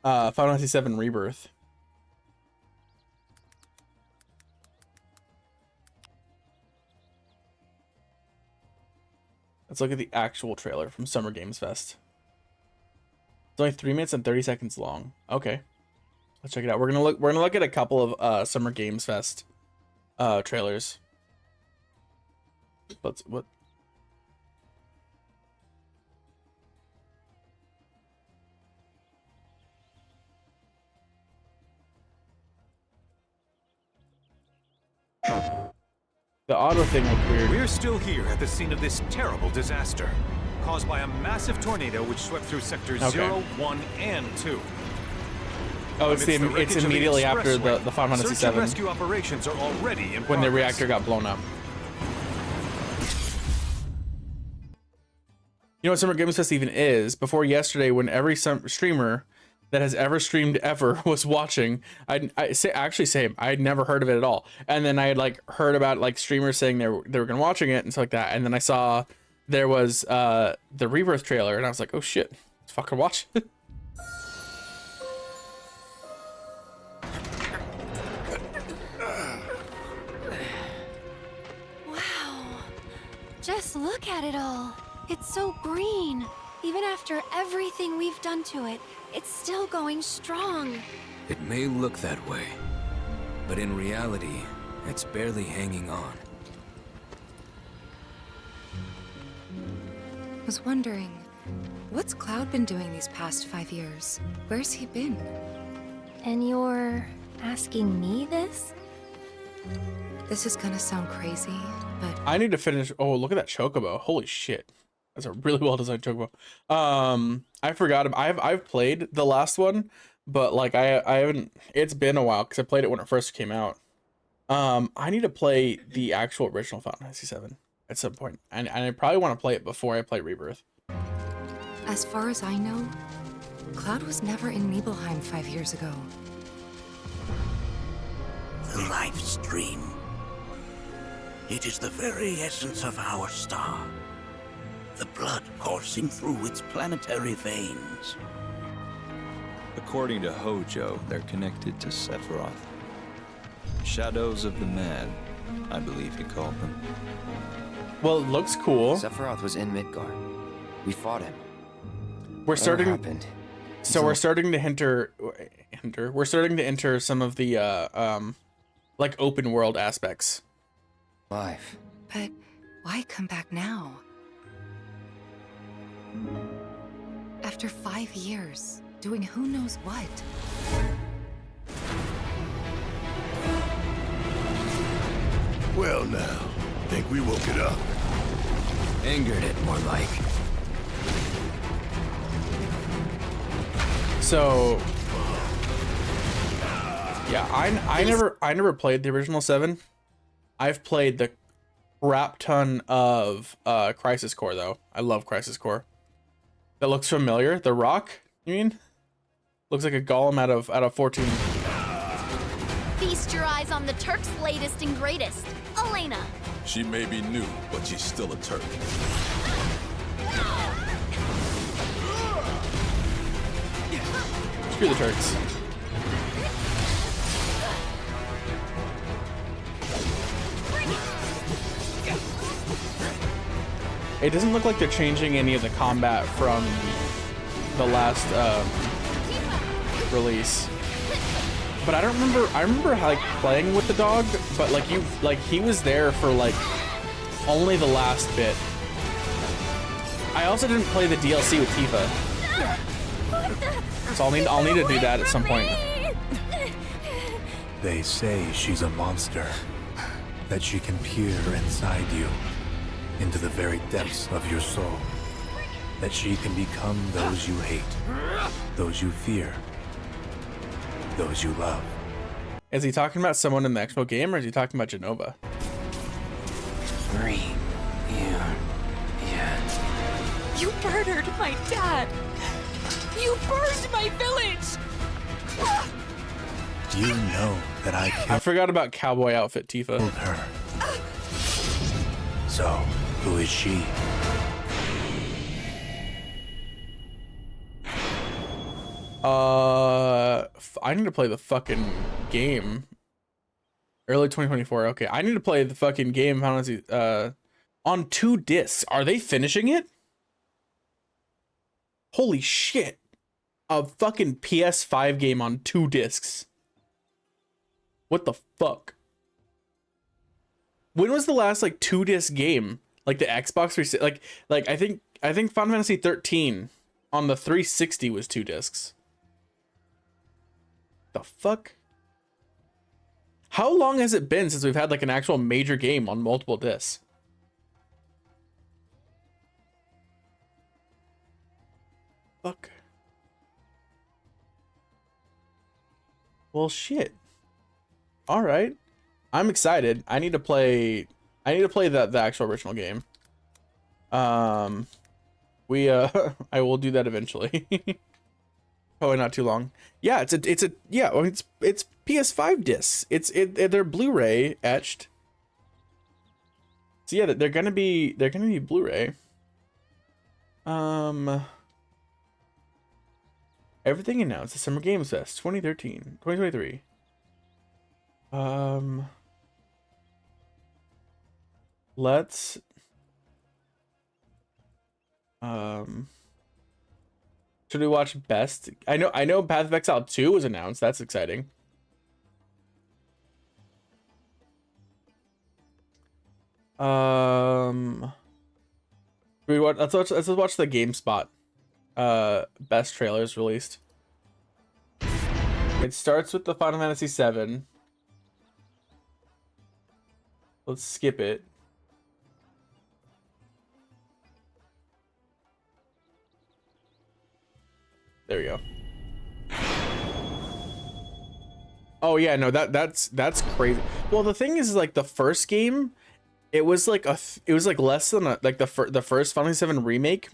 Final Fantasy 7 Rebirth. Let's look at the actual trailer from Summer Games Fest. It's only 3 minutes and 30 seconds long. Okay, let's check it out. We're gonna look at a couple of Summer Games Fest trailers. But what? The auto thing looked weird. We're still here at the scene of this terrible disaster, caused by a massive tornado which swept through sectors 0, 1, and 2. Oh, it's immediately after the Final Fantasy 7. Rescue operations are already in when the reactor got blown up. You know what Summer Games Fest even is? Before yesterday, when every streamer that has ever streamed ever was watching, actually same. I had never heard of it at all, and then I had like heard about like streamers saying they were gonna watching it and stuff like that, and then I saw there was the Rebirth trailer, and I was like, oh shit, let's fucking watch it. Wow, just look at it all. It's so green. Even after everything we've done to it, it's still going strong. It may look that way, but in reality, it's barely hanging on. I was wondering, what's Cloud been doing these past 5 years? Where's he been? And you're asking me this? This is gonna sound crazy, but I need to finish. Oh, look at that chocobo! Holy shit, that's a really well designed chocobo. I forgot. I've played the last one, but like I haven't. It's been a while because I played it when it first came out. I need to play the actual original Final Fantasy 7 at some point, and I probably want to play it before I play Rebirth. as far as I know, Cloud was never in Nibelheim 5 years ago. The life stream. It is the very essence of our star. The blood coursing through its planetary veins. According to Hojo, they're connected to Sephiroth. Shadows of the Mad, I believe he called them. Well, it looks cool. Sephiroth was in Midgard. We fought him. We're starting. Happened? So we're starting to enter. We're starting to enter some of the like open world aspects. Life. But why come back now? After 5 years, doing who knows what? Well now, think we woke it up. Angered it, more like. So yeah, I never played the original 7. I've played the crap ton of Crisis Core though. I love Crisis Core. That looks familiar. The Rock, you mean? Looks like a golem out of 14. Feast your eyes on the Turk's latest and greatest, Elena. She may be new, but she's still a Turk. Screw the Turks. It doesn't look like they're changing any of the combat from the last release. But I don't remember. I remember like playing with the dog, but like he was there for like only the last bit. I also didn't play the DLC with Tifa, so I'll need to do that at some point. They say she's a monster, that she can peer inside you, into the very depths of your soul, that she can become those you hate, those you fear, those you love. Is he talking about someone in the actual game, or is he talking about Genova? Green. Yeah. You murdered my dad! You burned my village! You know that I I forgot about cowboy outfit Tifa. killed her. So, who is she? I need to play the fucking game. Early 2024. Okay, I need to play the fucking game Final Fantasy on 2 discs. Are they finishing it? Holy shit. A fucking PS5 game on 2 discs. What the fuck? When was the last like 2-disc game? Like the Xbox 360, like I think Final Fantasy 13 on the 360 was 2 discs. The fuck? How long has it been since we've had like an actual major game on multiple discs? Fuck. Well, shit. All right. I'm excited. I need to play the actual original game. I will do that eventually. Probably not too long. Yeah, it's PS5 discs. They're Blu-ray etched. So yeah, they're gonna be Blu-ray. Everything announced at Summer Games Fest 2023. Let's should we watch best? I know Path of Exile 2 was announced. That's exciting. Let's watch the GameSpot best trailers released. It starts with the Final Fantasy 7. Let's skip it. There we go. Oh yeah, no, that's crazy. Well, the thing is, like, the first game, it was like less than the first Final Fantasy 7 remake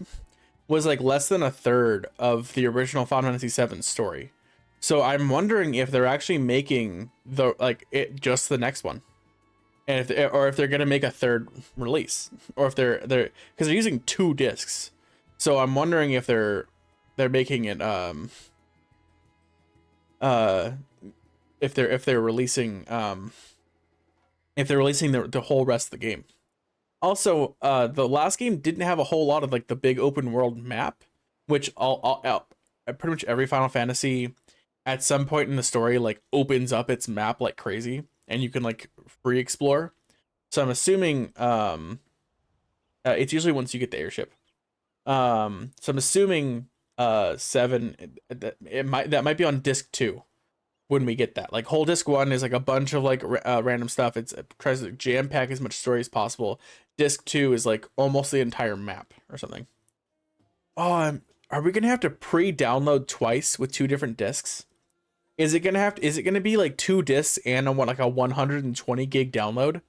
was like less than a third of the original Final Fantasy 7 story. So I'm wondering if they're actually making just the next one, and if they're gonna make a third release, or if they're because they're using 2 discs. So I'm wondering if they're making it if they're releasing the whole rest of the game. Also, the last game didn't have a whole lot of like the big open world map, which pretty much every Final Fantasy at some point in the story like opens up its map like crazy, and you can like free explore. So I'm assuming it's usually once you get the airship. So I'm assuming 7 that might be on disc 2 when we get that. Like whole disc 1 is like a bunch of like random stuff. It tries to jam pack as much story as possible. Disc 2 is like almost the entire map or something. Oh, are we gonna have to pre-download twice with 2 different discs? Is it gonna be like 2 discs and a 120 gig download?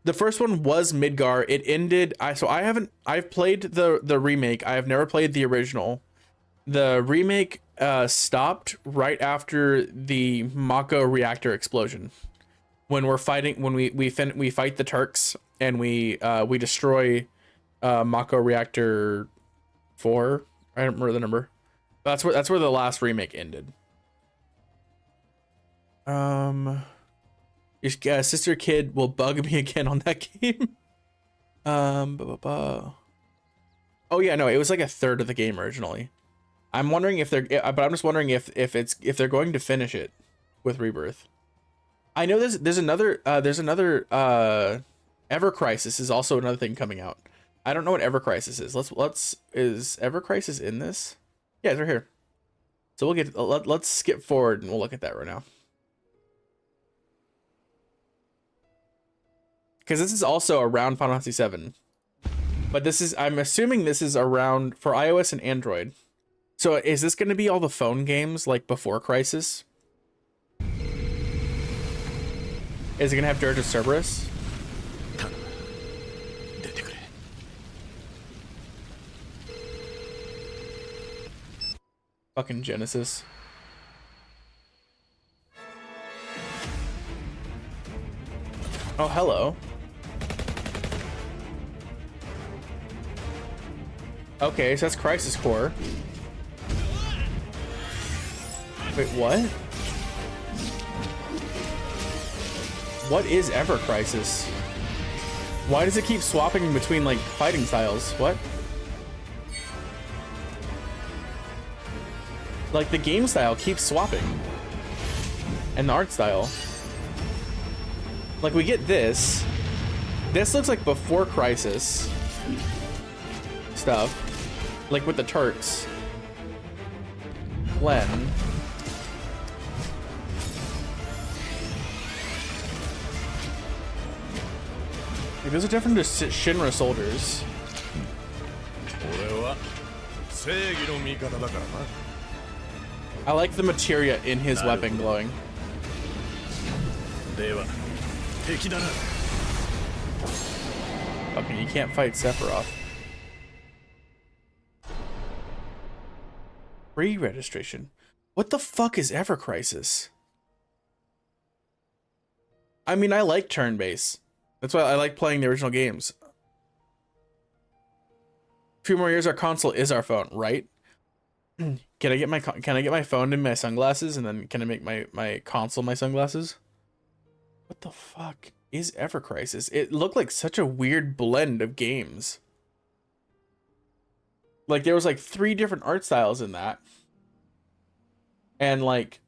The first one was Midgar. It ended. I've played the remake. I have never played the original. The remake stopped right after the Mako reactor explosion. When we fight the Turks and we destroy Mako reactor 4. I don't remember the number. That's where the last remake ended. Your sister kid will bug me again on that game. Oh yeah, no, it was like a third of the game originally. I'm wondering if but I'm just wondering if they're going to finish it with Rebirth. I know there's another Ever Crisis is also another thing coming out. I don't know what Ever Crisis is. Is Ever Crisis in this? Yeah, it's right here. So let's skip forward and we'll look at that right now. Because this is also around Final Fantasy 7. But I'm assuming this is around for iOS and Android. So is this going to be all the phone games like before Crisis? Is it going to have Dirge of Cerberus? Fucking Genesis. Oh, hello. Okay, so that's Crisis Core. Wait, what? What is Ever Crisis? Why does it keep swapping between like fighting styles? What? Like the game style keeps swapping. And the art style. Like we get this. This looks like before Crisis stuff. Like with the Turks. Glenn. Like those are different to Shinra soldiers. I like the materia in his weapon glowing. Okay, you can't fight Sephiroth. Re-registration. What the fuck is Ever Crisis? I mean, I like turn-based. That's why I like playing the original games. A few more years, our console is our phone, right? Can I get my phone in my sunglasses, and then can I make my console my sunglasses? What the fuck is Ever Crisis? It looked like such a weird blend of games. Like there was like 3 different art styles in that. And like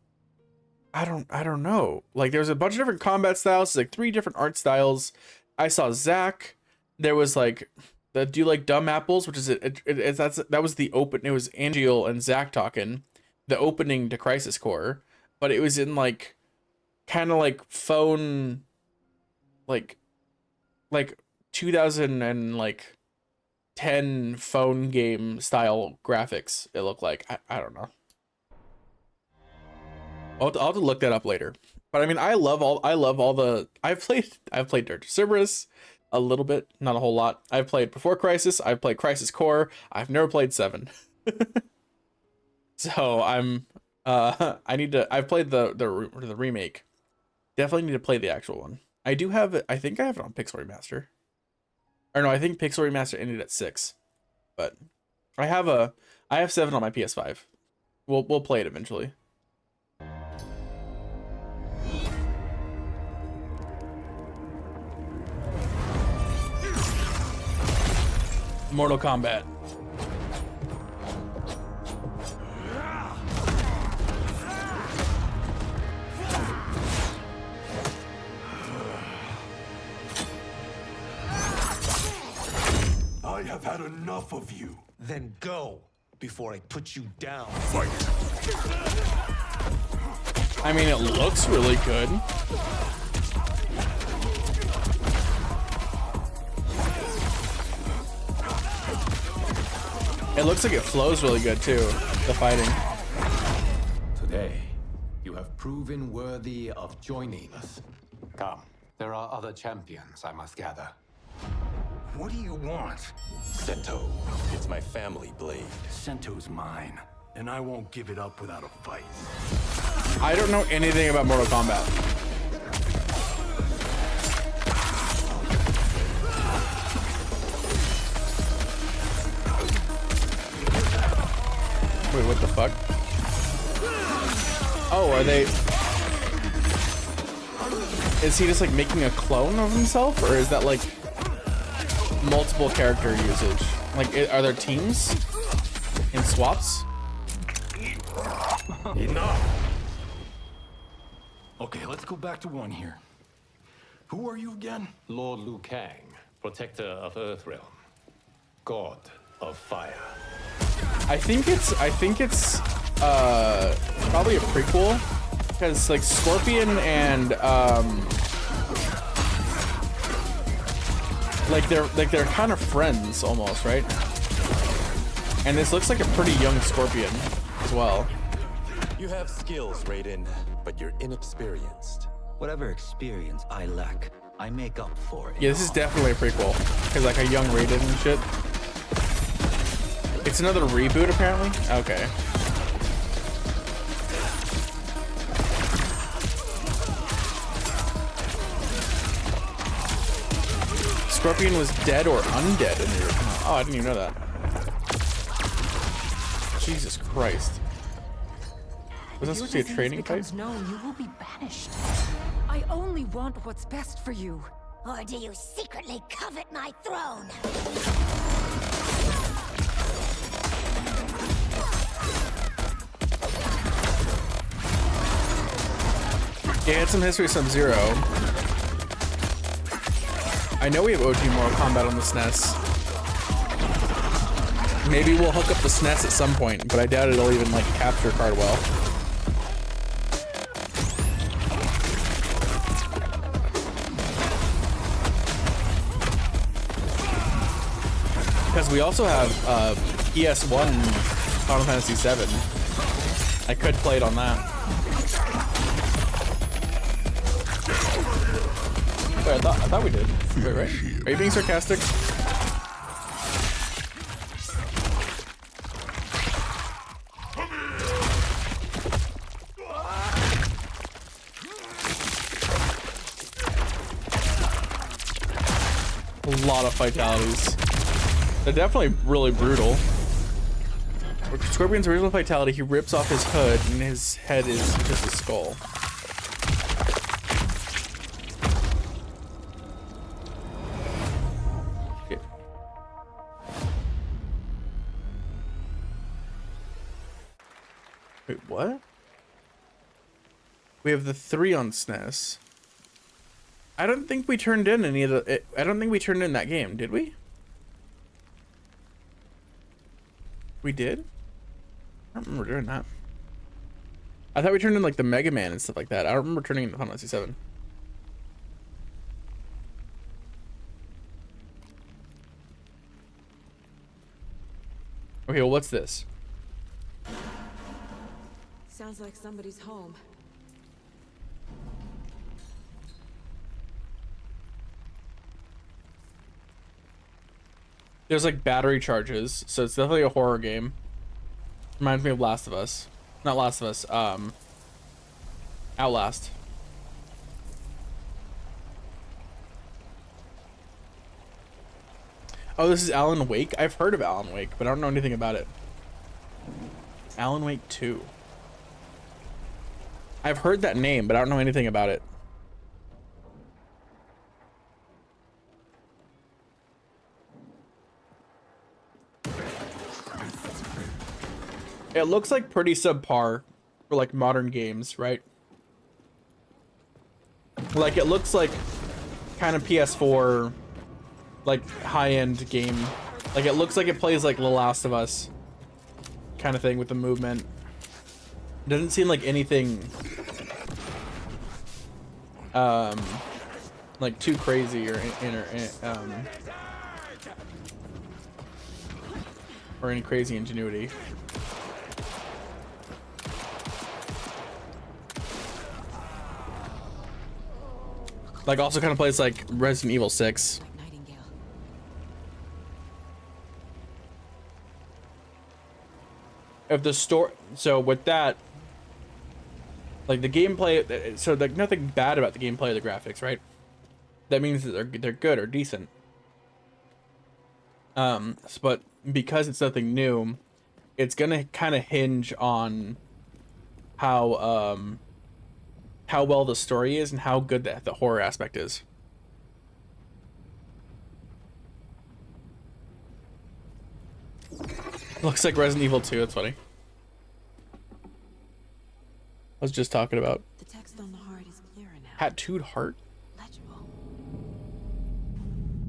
I don't know. Like there was a bunch of different combat styles, like 3 different art styles. I saw Zack. There was like the Do You Like Dumb Apples, which is that was the open. It was Angeal and Zack talking, the opening to Crisis Core, but it was in like kind of like phone, like 2010 phone game style graphics. It looked like I don't know. I'll have to look that up later. But I mean, I love all the. I've played Dirt to Cerberus a little bit, not a whole lot. I've played Before Crisis. I've played Crisis Core. I've never played 7. So I'm I need to. I've played the remake. Definitely need to play the actual one. I do have it. I think I have it on Pixel Remaster. Or no, I think Pixel Remaster ended at 6. But I have 7 on my PS5. We'll play it eventually. Mortal Kombat. I have had enough of you. Then go before I put you down. Fight. I mean, it looks really good. It looks like it flows really good too, the fighting. Today, you have proven worthy of joining us. Come, there are other champions I must gather. What do you want? Sento. It's my family blade. Sento's mine, and I won't give it up without a fight. I don't know anything about Mortal Kombat. Wait, what the fuck? Oh, are they... Is he just like making a clone of himself, or is that like multiple character usage? Like, are there teams and swaps? Enough. Okay, let's go back to one here. Who are you again? Lord Liu Kang, protector of Earthrealm, god of fire. I think it's probably a prequel, because like Scorpion and they're kind of friends almost, right? And this looks like a pretty young Scorpion as well. You have skills, Raiden, but you're inexperienced. Whatever experience I lack, I make up for it. Yeah, this is definitely a prequel, because like a young Raiden and shit. It's another reboot, apparently? Okay. Scorpion was dead or undead in the original. Oh, I didn't even know that. Jesus Christ. Was that supposed to be a training fight? Known, you will be banished. I only want what's best for you. Or do you secretly covet my throne? Yeah, it's some history of Sub-Zero. I know we have OG Mortal Kombat on the SNES. Maybe we'll hook up the SNES at some point, but I doubt it'll even like capture card well. Because we also have PS1 Final Fantasy VII. I could play it on that. Wait, I thought we did. Wait, right? Are you being sarcastic? A lot of fatalities. They're definitely really brutal. Scorpion's original fatality, he rips off his hood and his head is just a skull. Okay. Wait, what? We have the 3 on SNES. I don't think we turned in any of the... I don't think we turned in that game, did we? We did? I don't remember doing that. I thought we turned in like the Mega Man and stuff like that. I don't remember turning in the Final Fantasy 7. Okay, well, what's this? Sounds like somebody's home. There's like battery charges, so it's definitely a horror game. Reminds me of Last of Us. Not Last of Us, Outlast. Oh, this is Alan Wake? I've heard of Alan Wake, but I don't know anything about it. Alan Wake 2. I've heard that name, but I don't know anything about it. It looks like pretty subpar for like modern games, right? Like it looks like kind of PS4 like high-end game. Like it looks like it plays like The Last of Us kind of thing with the movement. It doesn't seem like anything like too crazy or any crazy ingenuity. Like also kind of plays like Resident Evil 6. If the story, so with that, like the gameplay, so like nothing bad about the gameplay or the graphics, right? That means that they're good or decent. But because it's nothing new, it's gonna kind of hinge on how well the story is and how good the horror aspect is. Looks like Resident Evil 2, that's funny. I was just talking about. The text on the heart is clearer now. Tattooed heart? Legible.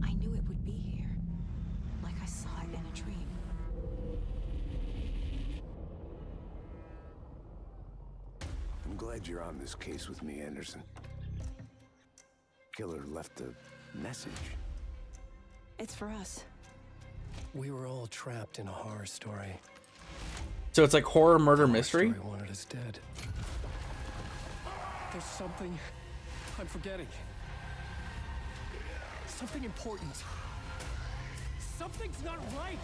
I knew it would be here. Like I saw it in a dream. I'm glad you're on this case with me, Anderson. Killer left a message. It's for us. We were all trapped in a horror story. So it's like horror, murder, mystery? Story wanted us dead. There's something I'm forgetting. Something important. Something's not right.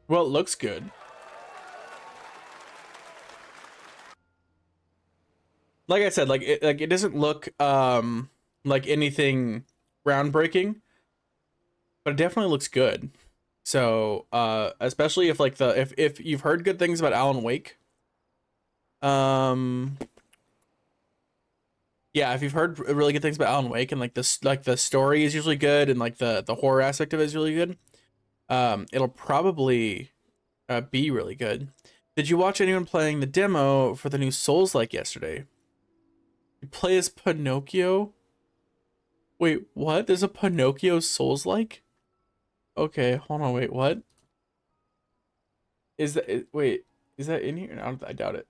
Well, it looks good. Like I said, like it doesn't look like anything groundbreaking, but it definitely looks good. So, especially if like if you've heard good things about Alan Wake, yeah, if you've heard really good things about Alan Wake and like this, like the story is usually good and like the horror aspect of it is really good, it'll probably be really good. Did you watch anyone playing the demo for the new Souls-like yesterday? You play as Pinocchio? Wait, what? There's a Pinocchio Souls-like? Okay, hold on, wait, what? Is that wait, is that in here? No, I doubt it.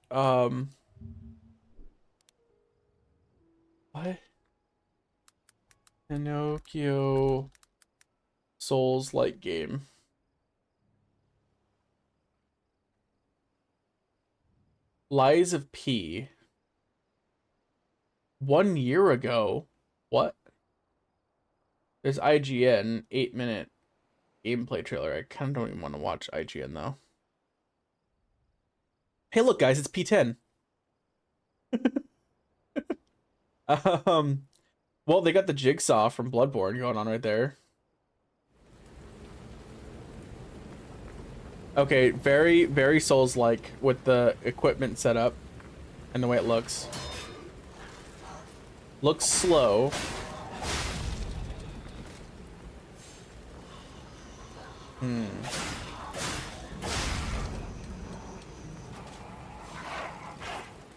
What? Pinocchio Souls-like game. Lies of P. 1 year ago. What? There's IGN 8-minute gameplay trailer. I kind of don't even want to watch IGN though. Hey, look, guys, it's P10. Well, they got the jigsaw from Bloodborne going on right there. Okay, very, very Souls-like with the equipment set up and the way it looks. Looks slow.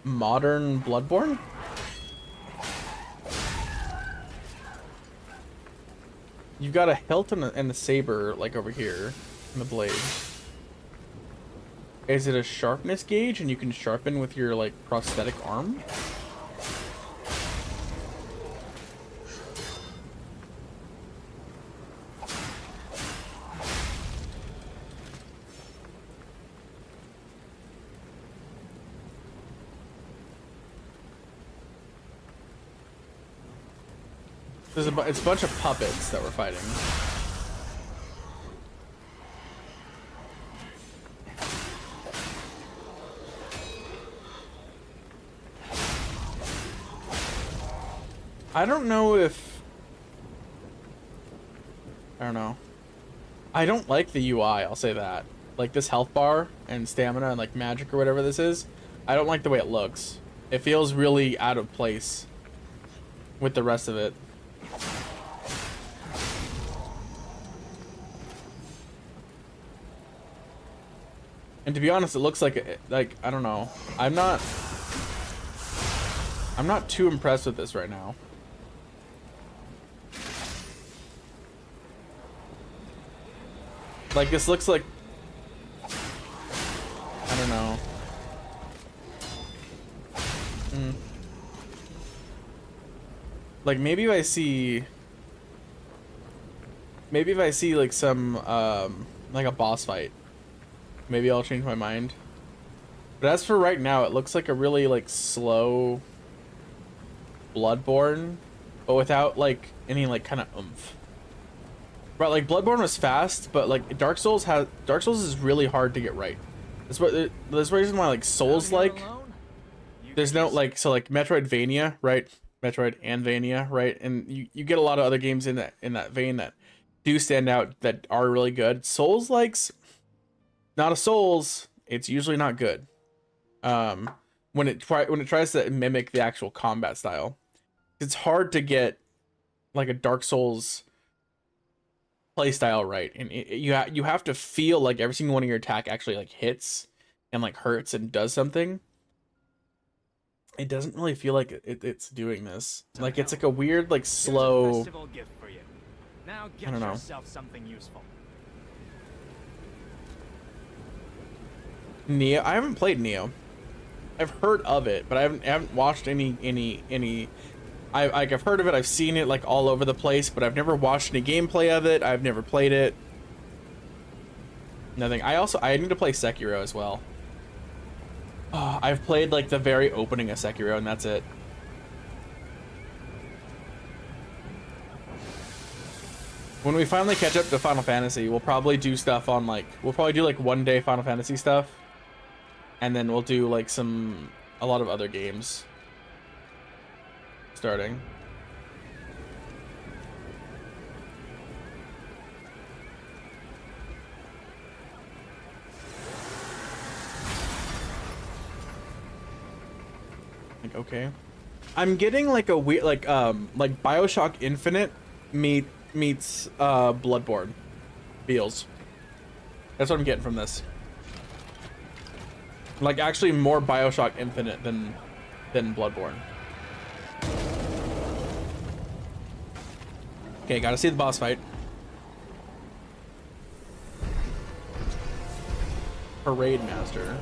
Modern Bloodborne? You've got a hilt and a saber, like, over here, in the blade. Is it a sharpness gauge, and you can sharpen with your, like, prosthetic arm? It's a bunch of puppets that we're fighting. I don't know if... I don't know. I don't like the UI, I'll say that. Like this health bar and stamina and like magic or whatever this is. I don't like the way it looks. It feels really out of place with the rest of it. And to be honest, it looks like I don't know. I'm not too impressed with this right now. Like this looks like, I don't know. Like maybe if I see like some like a boss fight, maybe I'll change my mind. But as for right now, it looks like a really like slow Bloodborne, but without like any like kind of oomph. Right, like Bloodborne was fast, but like Dark Souls is really hard to get right. That's the reason why like Souls like there's no like, so like Metroidvania, right? Metroid and Vania, right? And you get a lot of other games in that vein that do stand out that are really good. Souls likes, not a Souls, it's usually not good. When it tries to mimic the actual combat style, it's hard to get like a Dark Souls play style right, and you have to feel like every single one of your attack actually like hits and like hurts and does something. It doesn't really feel like it's doing this. Like it's like a weird like slow. Now I don't know. yourself something useful. Neo. I haven't played Neo. I've heard of it, but I haven't watched any. I've heard of it. I've seen it like all over the place, but I've never watched any gameplay of it. I've never played it. Nothing. I need to play Sekiro as well. I've played like the very opening of Sekiro, and that's it. When we finally catch up to Final Fantasy, we'll probably do stuff on like, we'll probably do like 1-day Final Fantasy stuff, and then we'll do like a lot of other games starting. Like, okay. I'm getting like a weird, like BioShock Infinite meets Bloodborne feels. That's what I'm getting from this. Like actually more BioShock Infinite than Bloodborne. Okay, gotta see the boss fight. Parade Master.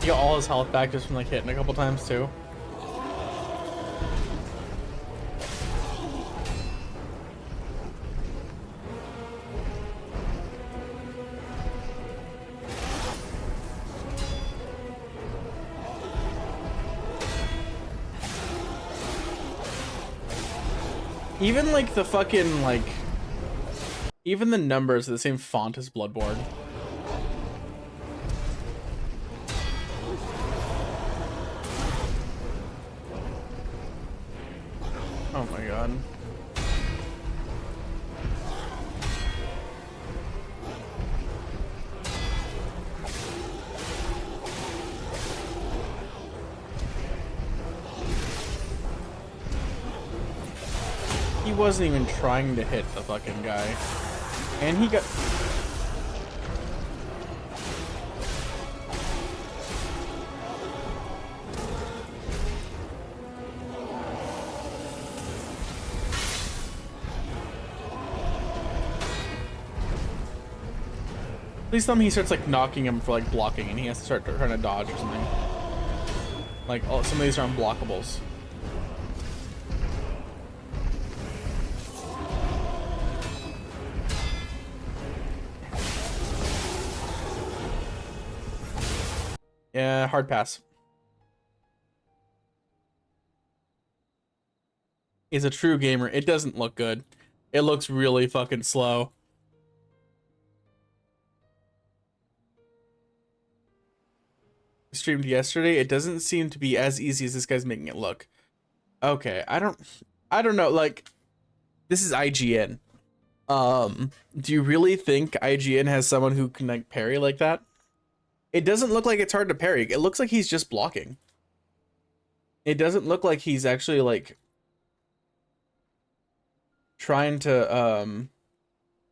He got all his health back just from like hitting a couple times too. Even like the fucking like, even the numbers are the same font as Bloodborne. Oh my god. He wasn't even trying to hit the fucking guy. And he got... Please tell me he starts like knocking him for like blocking and he has to start trying to dodge or something. Like, oh, some of these are unblockables. Yeah, hard pass. Is a true gamer. It doesn't look good. It looks really fucking slow. Streamed yesterday. It doesn't seem to be as easy as this guy's making it look. Okay, I don't know. Like, this is IGN. Do you really think IGN has someone who can like parry like that? It doesn't look like it's hard to parry. It looks like he's just blocking. It doesn't look like he's actually like trying to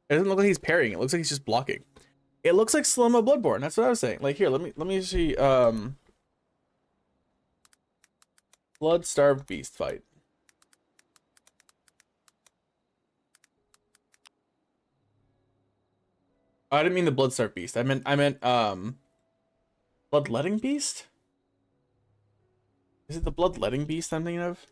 it doesn't look like he's parrying. It looks like he's just blocking. It looks like slow-mo Bloodborne. That's what I was saying. Like here, let me see Blood-Starved Beast fight. Oh, I didn't mean the Blood-Starved Beast. I meant Bloodletting Beast? Is it the Bloodletting Beast I'm thinking of?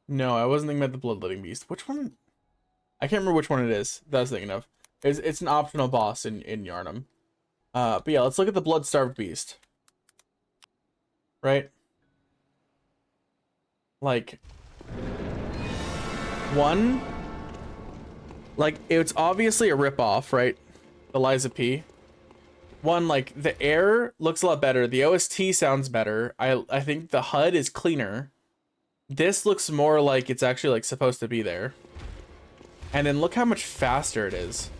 No, I wasn't thinking about the Bloodletting Beast. Which one? I can't remember which one it is that I was thinking of. It's an optional boss in Yharnam. But yeah, let's look at the Blood-Starved Beast. Right? Like, one, like, it's obviously a ripoff, right? Eliza P. One, like, the air looks a lot better. The OST sounds better. I think the HUD is cleaner. This looks more like it's actually, like, supposed to be there. And then look how much faster it is.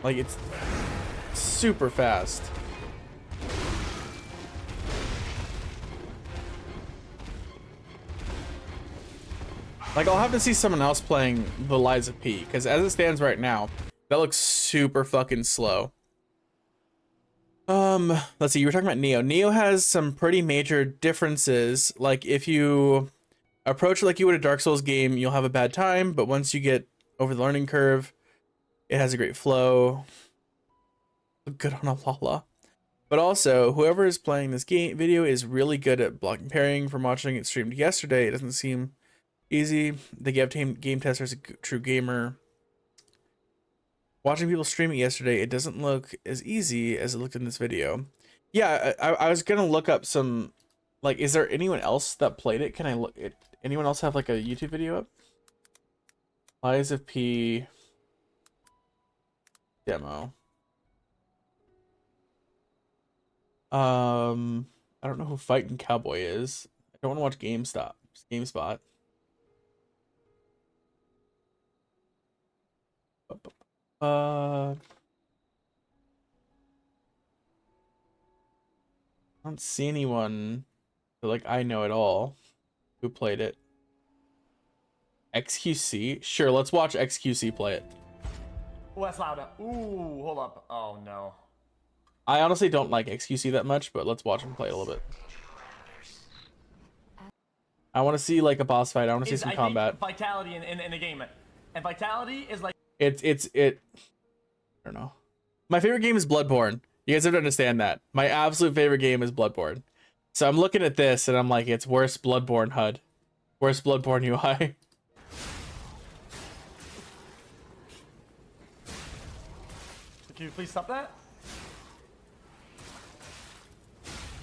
Like, it's super fast. Like, I'll have to see someone else playing the Liza P, because as it stands right now, that looks super fucking slow. Let's see, you were talking about Neo. Neo has some pretty major differences. Like, if you approach it like you would a Dark Souls game, you'll have a bad time, but once you get over the learning curve, it has a great flow. Good on a Lala. But also, whoever is playing this game video is really good at blocking pairing. From watching it streamed yesterday, it doesn't seem easy. The game tester is a true gamer. Watching people stream it yesterday, it doesn't look as easy as it looked in this video. Yeah, I was gonna look up some, like, is there anyone else that played it? Can I look? Anyone else have like a YouTube video up? Lies of P demo. I don't know who Fighting Cowboy is. I don't want to watch GameSpot. I don't see anyone that, like, I know at all who played it. XQC? Sure, let's watch XQC play it. Oh, that's loud. Ooh, hold up. Oh, no. I honestly don't like XQC that much, but let's watch him play it a little bit. I want to see, like, a boss fight. I want to see some combat. Vitality in the game. And Vitality is like... I don't know. My favorite game is Bloodborne. You guys have to understand that. My absolute favorite game is Bloodborne. So I'm looking at this, and I'm like, it's worse Bloodborne HUD. Worse Bloodborne UI. Can you please stop that?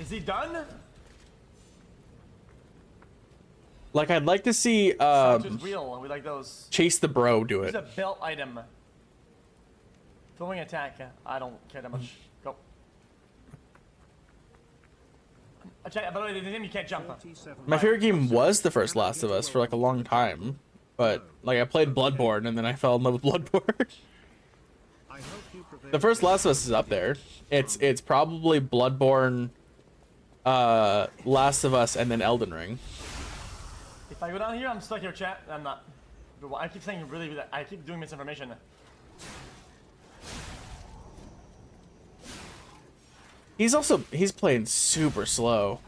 Is he done? Like, I'd like to see real. We like those. Chase the Bro do it. It's a belt item. Throwing attack. I don't care that much. Go. By the way, the name you can't jump. My favorite game was the first Last of Us for like a long time, but like I played Bloodborne and then I fell in love with Bloodborne. The first Last of Us is up there. It's probably Bloodborne, Last of Us, and then Elden Ring. If I go down here, I'm stuck here, chat. I'm not. I keep saying really. I keep doing misinformation. He's playing super slow.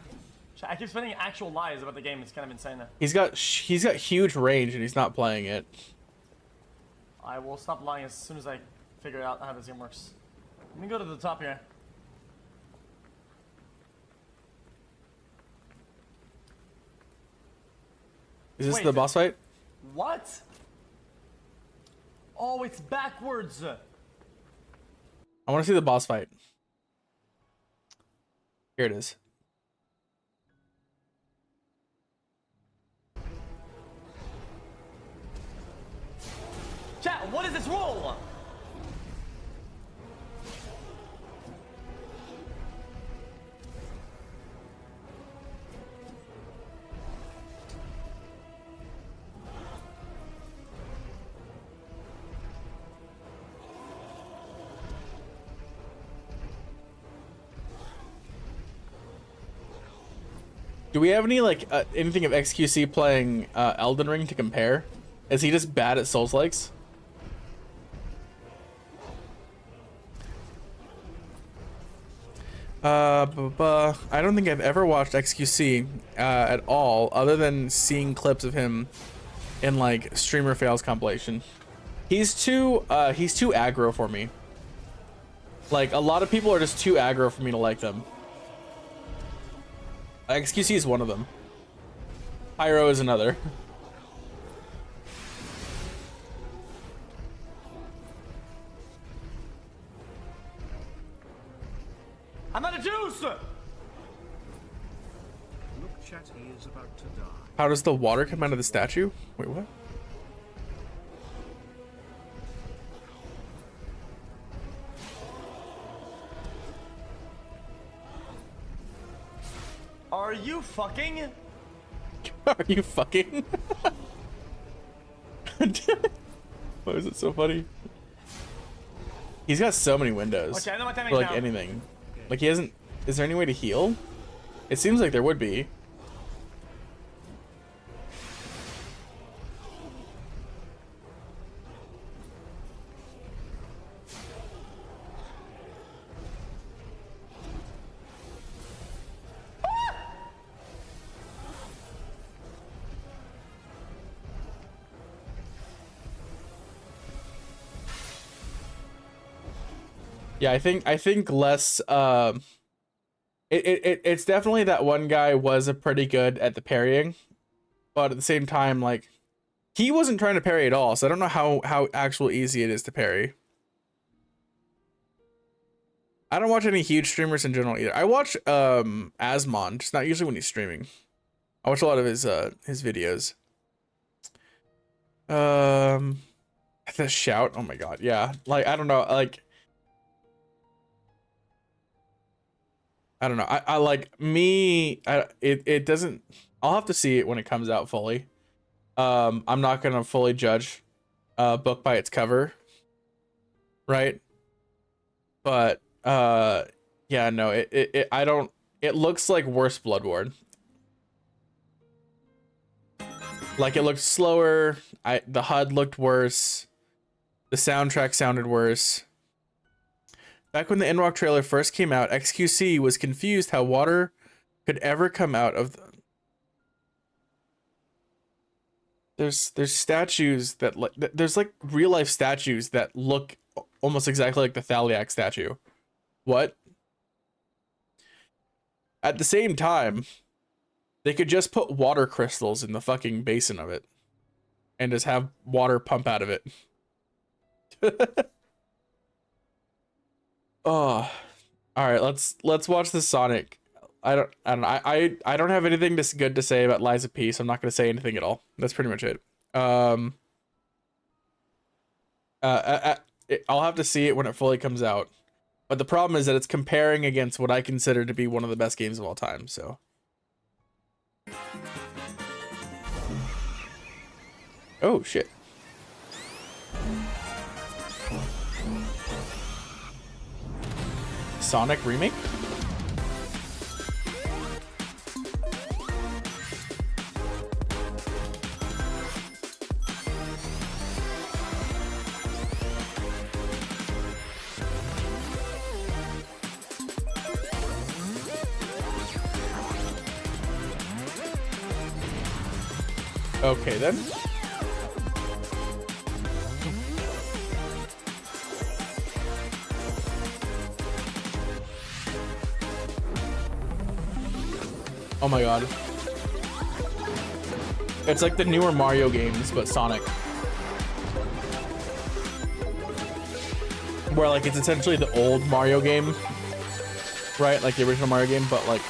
I keep spending actual lies about the game. It's kind of insane. He's got huge range and he's not playing it. I will stop lying as soon as I figure out how this game works. Let me go to the top here. Is this the boss fight? What? Oh, it's backwards. I want to see the boss fight. Here it is. Chat, what is this roll? Do we have any like anything of XQC playing Elden Ring to compare? Is he just bad at Souls-likes? I don't think I've ever watched XQC at all, other than seeing clips of him in like streamer fails compilation. He's too aggro for me. Like, a lot of people are just too aggro for me to like them. XQC is one of them. Pyro is another. I'm out of juice! Look, chat, he is about to die. How does the water come out of the statue? Wait, what? Are you fucking? Are you fucking? Why is it so funny? He's got so many windows Okay, I know what that for like means now. anything. Like, he hasn't. Is there any way to heal? It seems like there would be. Yeah, I think less It's definitely that one guy was a pretty good at the parrying, but at the same time, like, he wasn't trying to parry at all, so I don't know how actual easy it is to parry. I don't watch any huge streamers in general either. I watch Asmon, just not usually when he's streaming. I watch a lot of his videos. The shout, oh my god, yeah. Like, I don't know, like, I don't know. I like me. It doesn't. I'll have to see it when it comes out fully. I'm not gonna fully judge a book by its cover, right? But yeah, no. I don't. It looks like worse Bloodborne. Like, it looked slower. The HUD looked worse. The soundtrack sounded worse. Back when the Endwalk trailer first came out, XQC was confused how water could ever come out of the... There's statues that there's like real life statues that look almost exactly like the Thaliac statue. What? At the same time, they could just put water crystals in the fucking basin of it and just have water pump out of it. Oh, all right. Let's watch the Sonic. I don't know. I don't have anything good to say about Lies of P, so I'm not going to say anything at all. That's pretty much it. I'll have to see it when it fully comes out. But the problem is that it's comparing against what I consider to be one of the best games of all time. So. Oh shit. Sonic remake? Okay then. Oh my god. It's like the newer Mario games, but Sonic. Where like it's essentially the old Mario game, right? Like the original Mario game, but like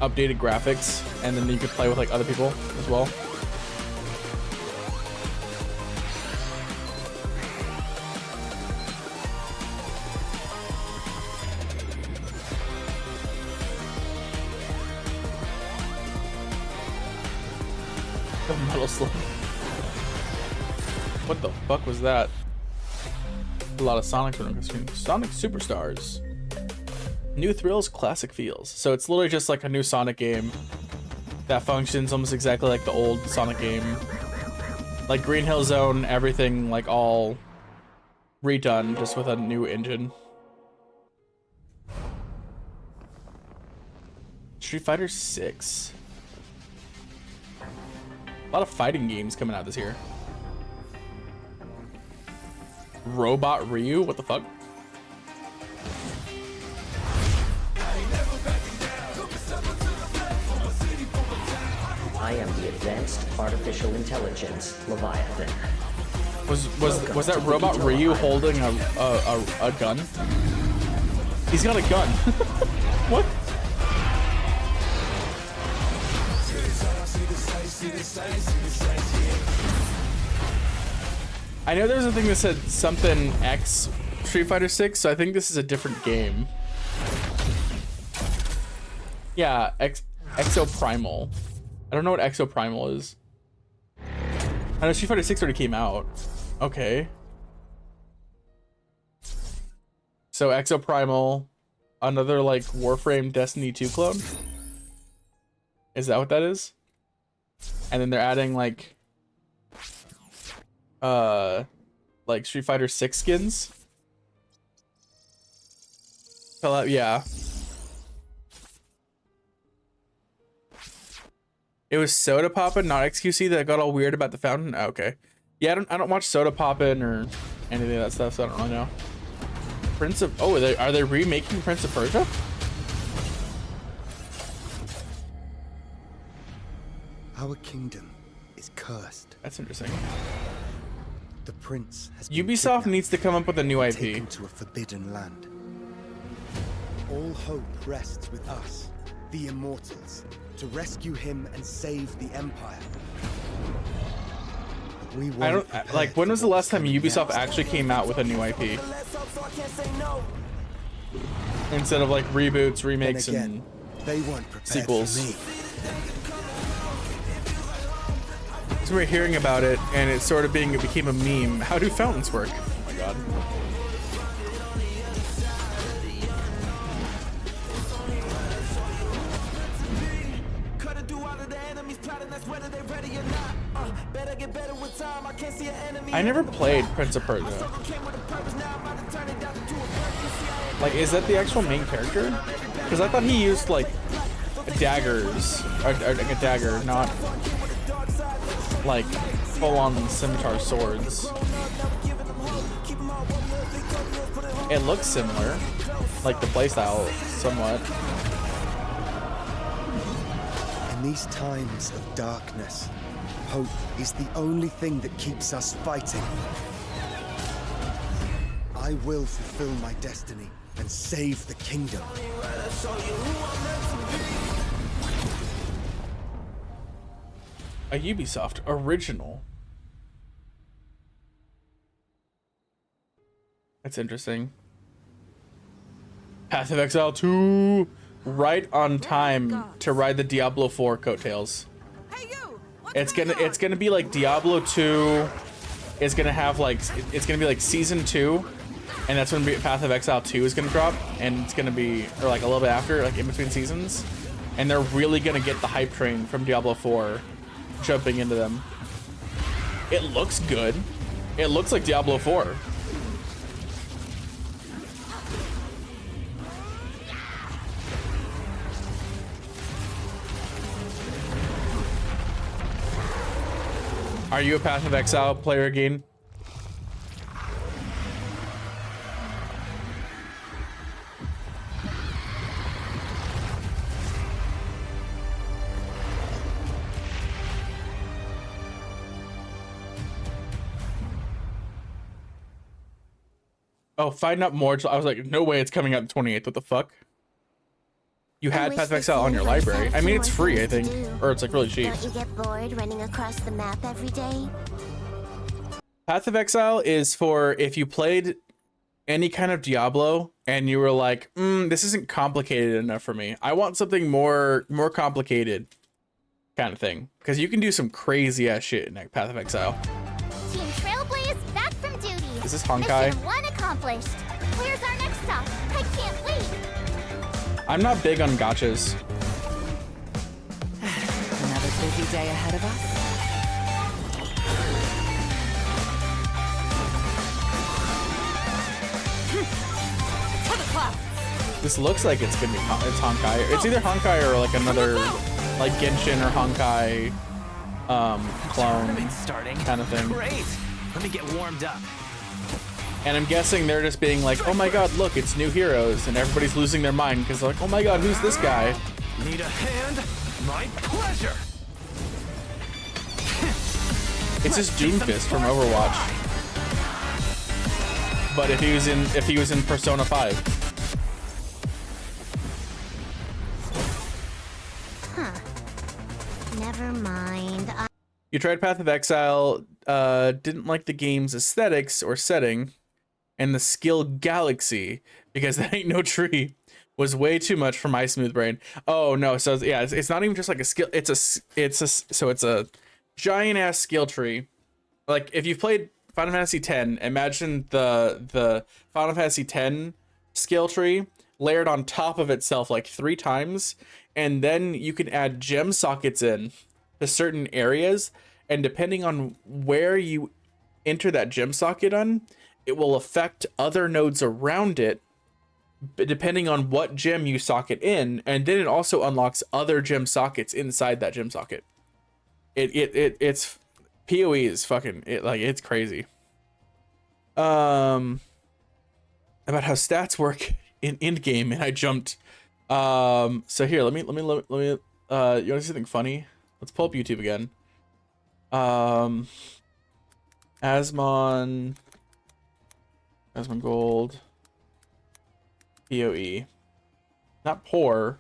updated graphics, and then you could play with like other people as well. Metal Slug. What the fuck was that? A lot of Sonic on the screen. Sonic Superstars. New thrills, classic feels. So it's literally just like a new Sonic game that functions almost exactly like the old Sonic game. Like Green Hill Zone, everything like all redone, just with a new engine. Street Fighter 6. A lot of fighting games coming out this year. Robot Ryu? What the fuck? I am the Advanced Artificial Intelligence Leviathan. Was that Robot Ryu holding a gun? He's got a gun. What? I know there's a thing that said something X Street Fighter 6, so I think this is a different game. Yeah, Exoprimal. I don't know what Exoprimal is. I know Street Fighter 6 already came out. Okay. So Exoprimal, another like Warframe Destiny 2 clone? Is that what that is? And then they're adding like Street Fighter 6 skins. Yeah. It was Soda Poppin', not XQC, that got all weird about the fountain. Oh, okay. Yeah, I don't watch Soda Poppin' or anything of that stuff, so I don't really know. Prince of... Oh, are they remaking Prince of Persia? Our kingdom is cursed. That's interesting. The prince has been Ubisoft needs to come up with a new IP. taken to a forbidden land. All hope rests with us, the Immortals, to rescue him and save the Empire. We I don't like. When was the last time Ubisoft actually came out with a new IP? Instead of like reboots, remakes, and they weren't prepared sequels. for me. So we're hearing about it, and it sort of became a meme. How do fountains work? Oh my god. I never played Prince of Persia. Like, is that the actual main character? Because I thought he used like daggers, or like a dagger, not like full-on scimitar swords. It looks similar, like the playstyle, somewhat. In these times of darkness, hope is the only thing that keeps us fighting. I will fulfill my destiny and save the kingdom. A Ubisoft original. That's interesting. Path of Exile 2, right on time to ride the Diablo 4 coattails. It's gonna be like Diablo 2 is gonna have like, it's gonna be like season 2, and that's when Path of Exile 2 is gonna drop, and it's gonna be, or like a little bit after, like in between seasons, and they're really gonna get the hype train from Diablo 4 jumping into them. It looks good. It looks like Diablo 4. Are you a Path of Exile player again? Oh, find out more. I was like, no way it's coming out the 28th. What the fuck? You had Path of Exile on your library. I mean, it's free, I think. Or it's like really cheap. Don't you get bored running across the map every day? Path of Exile is for if you played any kind of Diablo and you were like, this isn't complicated enough for me. I want something more complicated kind of thing. Because you can do some crazy ass shit in Path of Exile. Team Trailblaze back from duty. Is this Honkai? Mission 1 accomplished. Where's our next stop? I can't wait. I'm not big on gachas. Another busy day ahead of us. To the clouds. This looks like it's gonna be it's Honkai. It's either Honkai or like another like Genshin or Honkai clone kind of thing. Great. Let me get warmed up. And I'm guessing they're just being like, oh my god, look, it's new heroes, and everybody's losing their mind because they're like, oh my god, who's this guy? Need a hand? My pleasure. It's just Doomfist from Overwatch. But if he was in Persona 5. Huh. Never mind. You tried Path of Exile, didn't like the game's aesthetics or setting, and the skill galaxy, because that ain't no tree, was way too much for my smooth brain. Oh no, so yeah, it's not even just like a skill, so it's a giant ass skill tree. Like if you've played Final Fantasy X, imagine the Final Fantasy X skill tree layered on top of itself like 3 times, and then you can add gem sockets in to certain areas, and depending on where you enter that gem socket on, it will affect other nodes around it, depending on what gem you socket in, and then it also unlocks other gem sockets inside that gem socket. It's PoE is fucking it's crazy. About how stats work in end game, and I jumped. So here, let me. You want to see something funny? Let's pull up YouTube again. Asmon Gold. PoE. Not poor.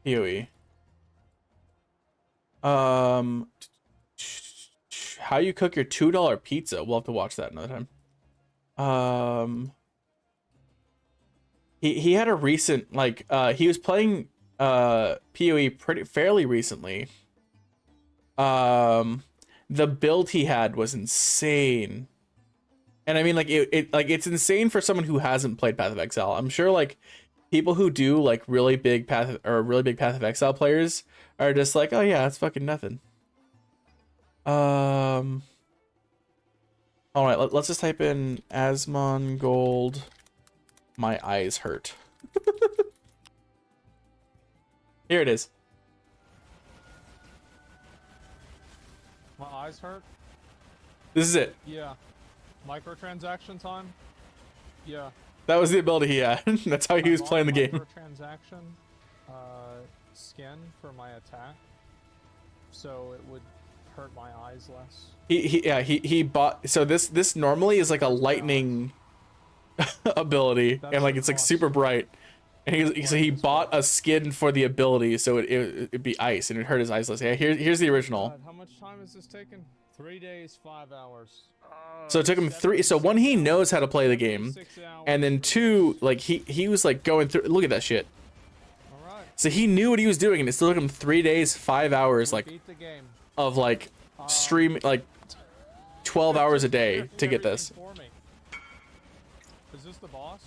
PoE. How you cook your $2 pizza. We'll have to watch that another time. He had a recent, like, he was playing PoE fairly recently. The build he had was insane. And I mean, like, it's insane for someone who hasn't played Path of Exile. I'm sure, like, people who do, like, really big Path of Exile players are just like, oh yeah, it's fucking nothing. All right, let's just type in Asmon Gold. My eyes hurt. Here it is. My eyes hurt? This is it. Yeah. Microtransaction time? Yeah. That was the ability he had. That's how he was playing the game. Microtransaction skin for my attack, so it would hurt my eyes less. He bought, so this normally is like a lightning ability, and like it's like super bright, and he bought a skin for the ability, so it'd be ice and it hurt his eyes less. Yeah, here's the original. God, how much time has this taken? 3 days, 5 hours. So it took him 3. So one, he knows how to play the game, and then 2, like he was like going through. Look at that shit. So he knew what he was doing, and it still took him 3 days, 5 hours, like of like stream, like 12 hours a day to get this. Is this the boss?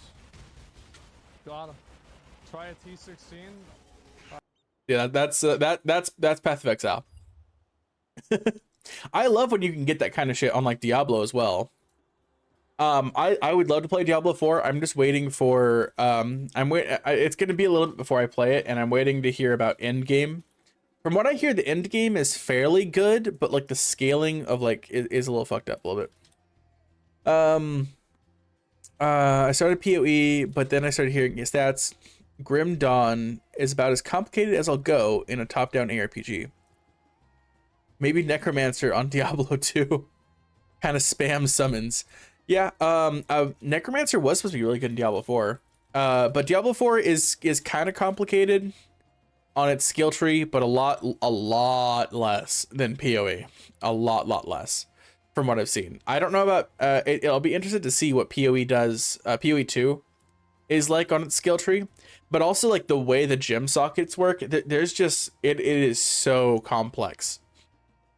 Got him. Try a T16. Yeah, that's Path of Exile. I love when you can get that kind of shit on like Diablo as well. I would love to play Diablo 4. I'm just waiting for it's gonna be a little bit before I play it, and I'm waiting to hear about endgame. From what I hear, the endgame is fairly good, but like the scaling of like is a little fucked up a little bit. I started PoE, but then I started hearing his stats. Grim Dawn is about as complicated as I'll go in a top-down ARPG. Maybe Necromancer on Diablo 2. Kind of spam summons. Yeah, Necromancer was supposed to be really good in Diablo 4. But Diablo 4 is kind of complicated on its skill tree, but a lot less than PoE. A lot less from what I've seen. I don't know about I'll be interested to see what PoE does, PoE 2 is like on its skill tree, but also like the way the gem sockets work. There's just it is so complex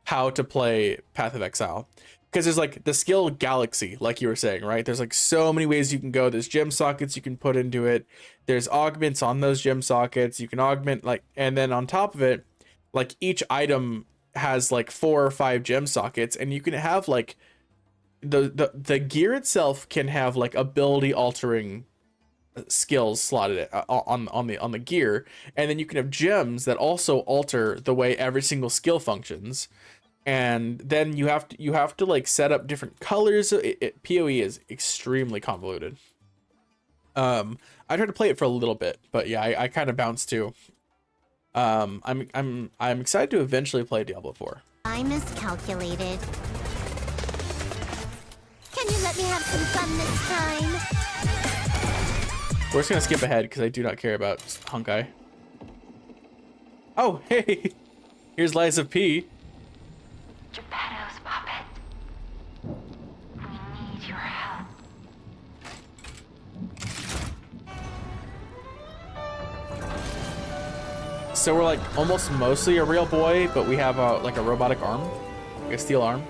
how to play Path of Exile, because there's like the skill galaxy, like you were saying, right? There's like so many ways you can go. There's gem sockets you can put into it. There's augments on those gem sockets. You can augment, like, and then on top of it, like each item has like 4 or 5 gem sockets, and you can have like the gear itself can have like ability altering skills slotted on the gear, and then you can have gems that also alter the way every single skill functions. And then you have to like set up different colors. PoE is extremely convoluted. I tried to play it for a little bit, but yeah, I kind of bounced too. I'm excited to eventually play Diablo 4. I miscalculated. Can you let me have some fun this time? We're just gonna skip ahead because I do not care about Honkai. Oh, hey, here's Lies of P. Geppetto's puppet. We need your help. So we're like almost mostly a real boy, but we have like a robotic arm, like a steel arm.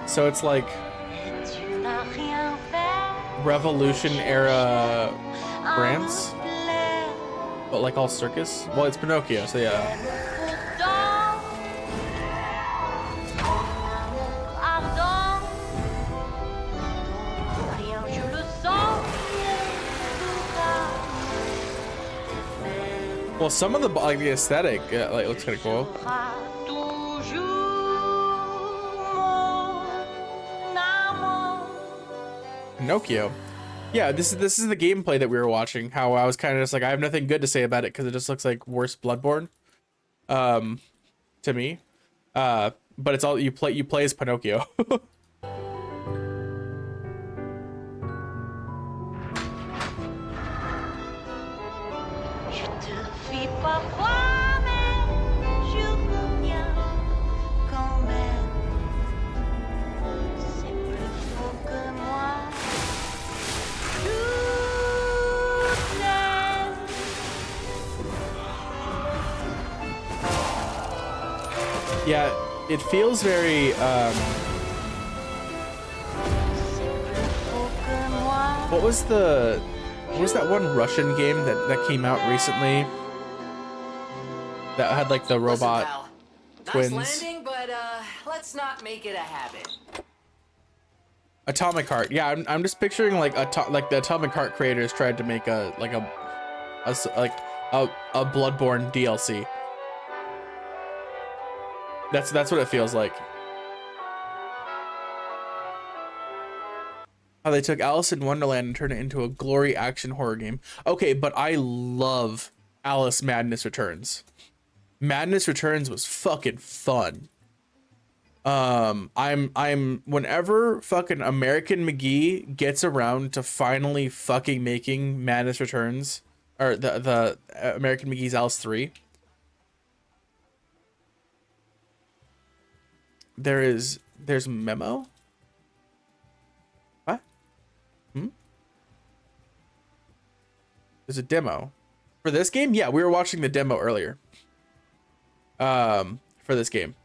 So it's like Revolution era France, but like all circus. Well, it's Pinocchio, so yeah. Well, some of the like the aesthetic like looks kind of cool. Pinocchio. Yeah, this is the gameplay that we were watching. How I was kind of just like, I have nothing good to say about it because it just looks like worse Bloodborne, to me. But it's all you play as Pinocchio. Yeah, it feels very what was that one Russian game that came out recently that had like the robot twins? Nice landing, but let's not make it a habit. Atomic Heart. Yeah, I'm just picturing like the Atomic Heart creators tried to make a Bloodborne DLC. That's what it feels like. How they took Alice in Wonderland and turned it into a glory action horror game. Okay, but I love Alice Madness Returns. Madness Returns was fucking fun. I'm whenever fucking American McGee gets around to finally fucking making Madness Returns, or the American McGee's Alice 3. There's Memo? What? There's a demo. For this game? Yeah, we were watching the demo earlier. For this game.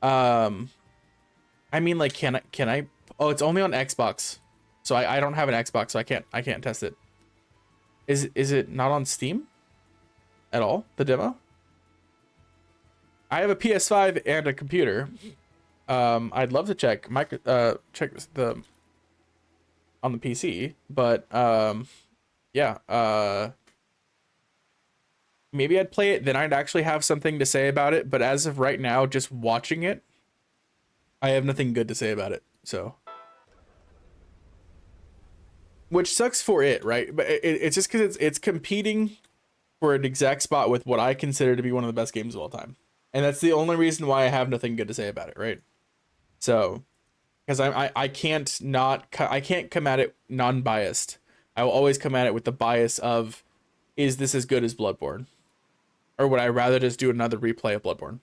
I mean, like, can I? Oh, it's only on Xbox. So I don't have an Xbox, so I can't test it. Is it not on Steam? At all? The demo? I have a PS5 and a computer. I'd love to check check the on the PC, but yeah, maybe I'd play it, then I'd actually have something to say about it, but as of right now, just watching it, I have nothing good to say about it. So, which sucks for it, right? But it's just because it's competing for an exact spot with what I consider to be one of the best games of all time. And that's the only reason why I have nothing good to say about it, right? So, because I can't come at it non-biased. I will always come at it with the bias of, is this as good as Bloodborne? Or would I rather just do another replay of Bloodborne?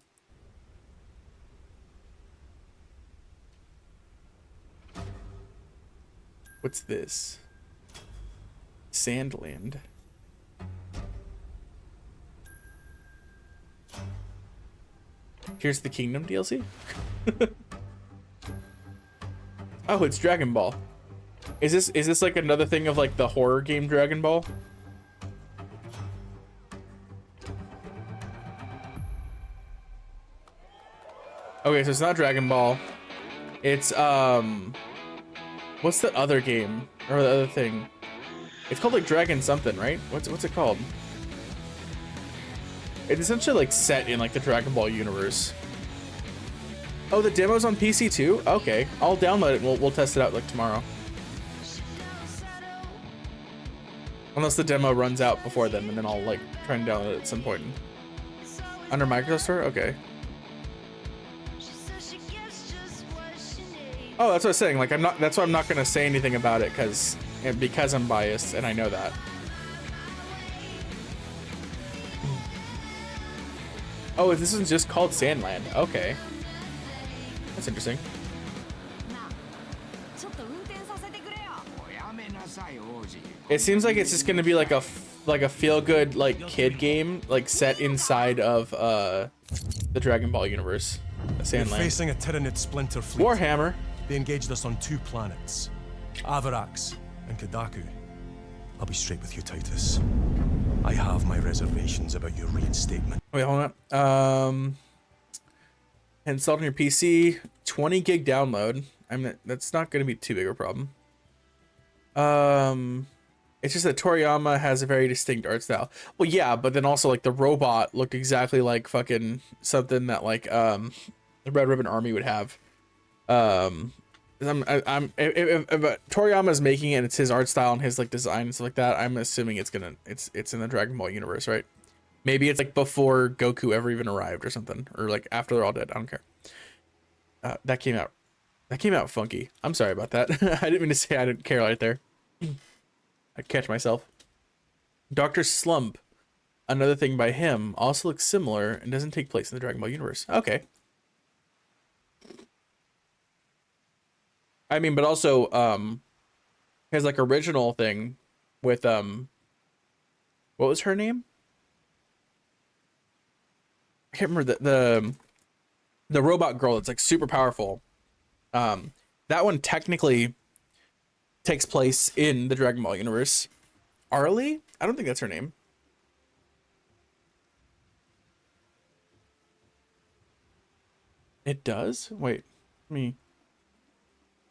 What's this? Sandland. Here's the Kingdom DLC. Oh, it's Dragon Ball. Is this like another thing of like the horror game Dragon Ball? Okay, so it's not Dragon Ball. It's what's the other game or the other thing? It's called like Dragon something, right? What's it called? It's essentially like set in like the Dragon Ball universe. Oh, the demo's on PC too? Okay, I'll download it and we'll test it out like tomorrow. Unless the demo runs out before then, and then I'll like try and download it at some point. Under Microsoft Store? Okay. Oh, that's what I was saying. Like that's why I'm not gonna say anything about it because I'm biased and I know that. Oh, this is just called Sandland. Okay. That's interesting. It seems like it's just gonna be like a feel-good like kid game, like set inside of the Dragon Ball universe. Sandland. We're facing a Tyranid splinter fleet. Warhammer. They engaged us on 2 planets, Avarax and Kadaku. I'll be straight with you, Titus. I have my reservations about your reinstatement. Wait, hold on. Installed on your PC, 20 gig download. That's not going to be too big of a problem. It's just that Toriyama has a very distinct art style. Well, yeah, but then also like the robot looked exactly like fucking something that like the Red Ribbon Army would have. If Toriyama's making it and it's his art style and his like design and stuff like that, I'm assuming it's in the Dragon Ball universe, right? Maybe it's like before Goku ever even arrived or something, or like after they're all dead. I don't care. That came out funky. I'm sorry about that. I didn't mean to say I didn't care right there. I catch myself. Dr. Slump, another thing by him, also looks similar and doesn't take place in the Dragon Ball universe. Okay. I mean, but also his like original thing with what was her name? I can't remember the robot girl that's like super powerful. That one technically takes place in the Dragon Ball universe. Arlie? I don't think that's her name. It does? Wait, me.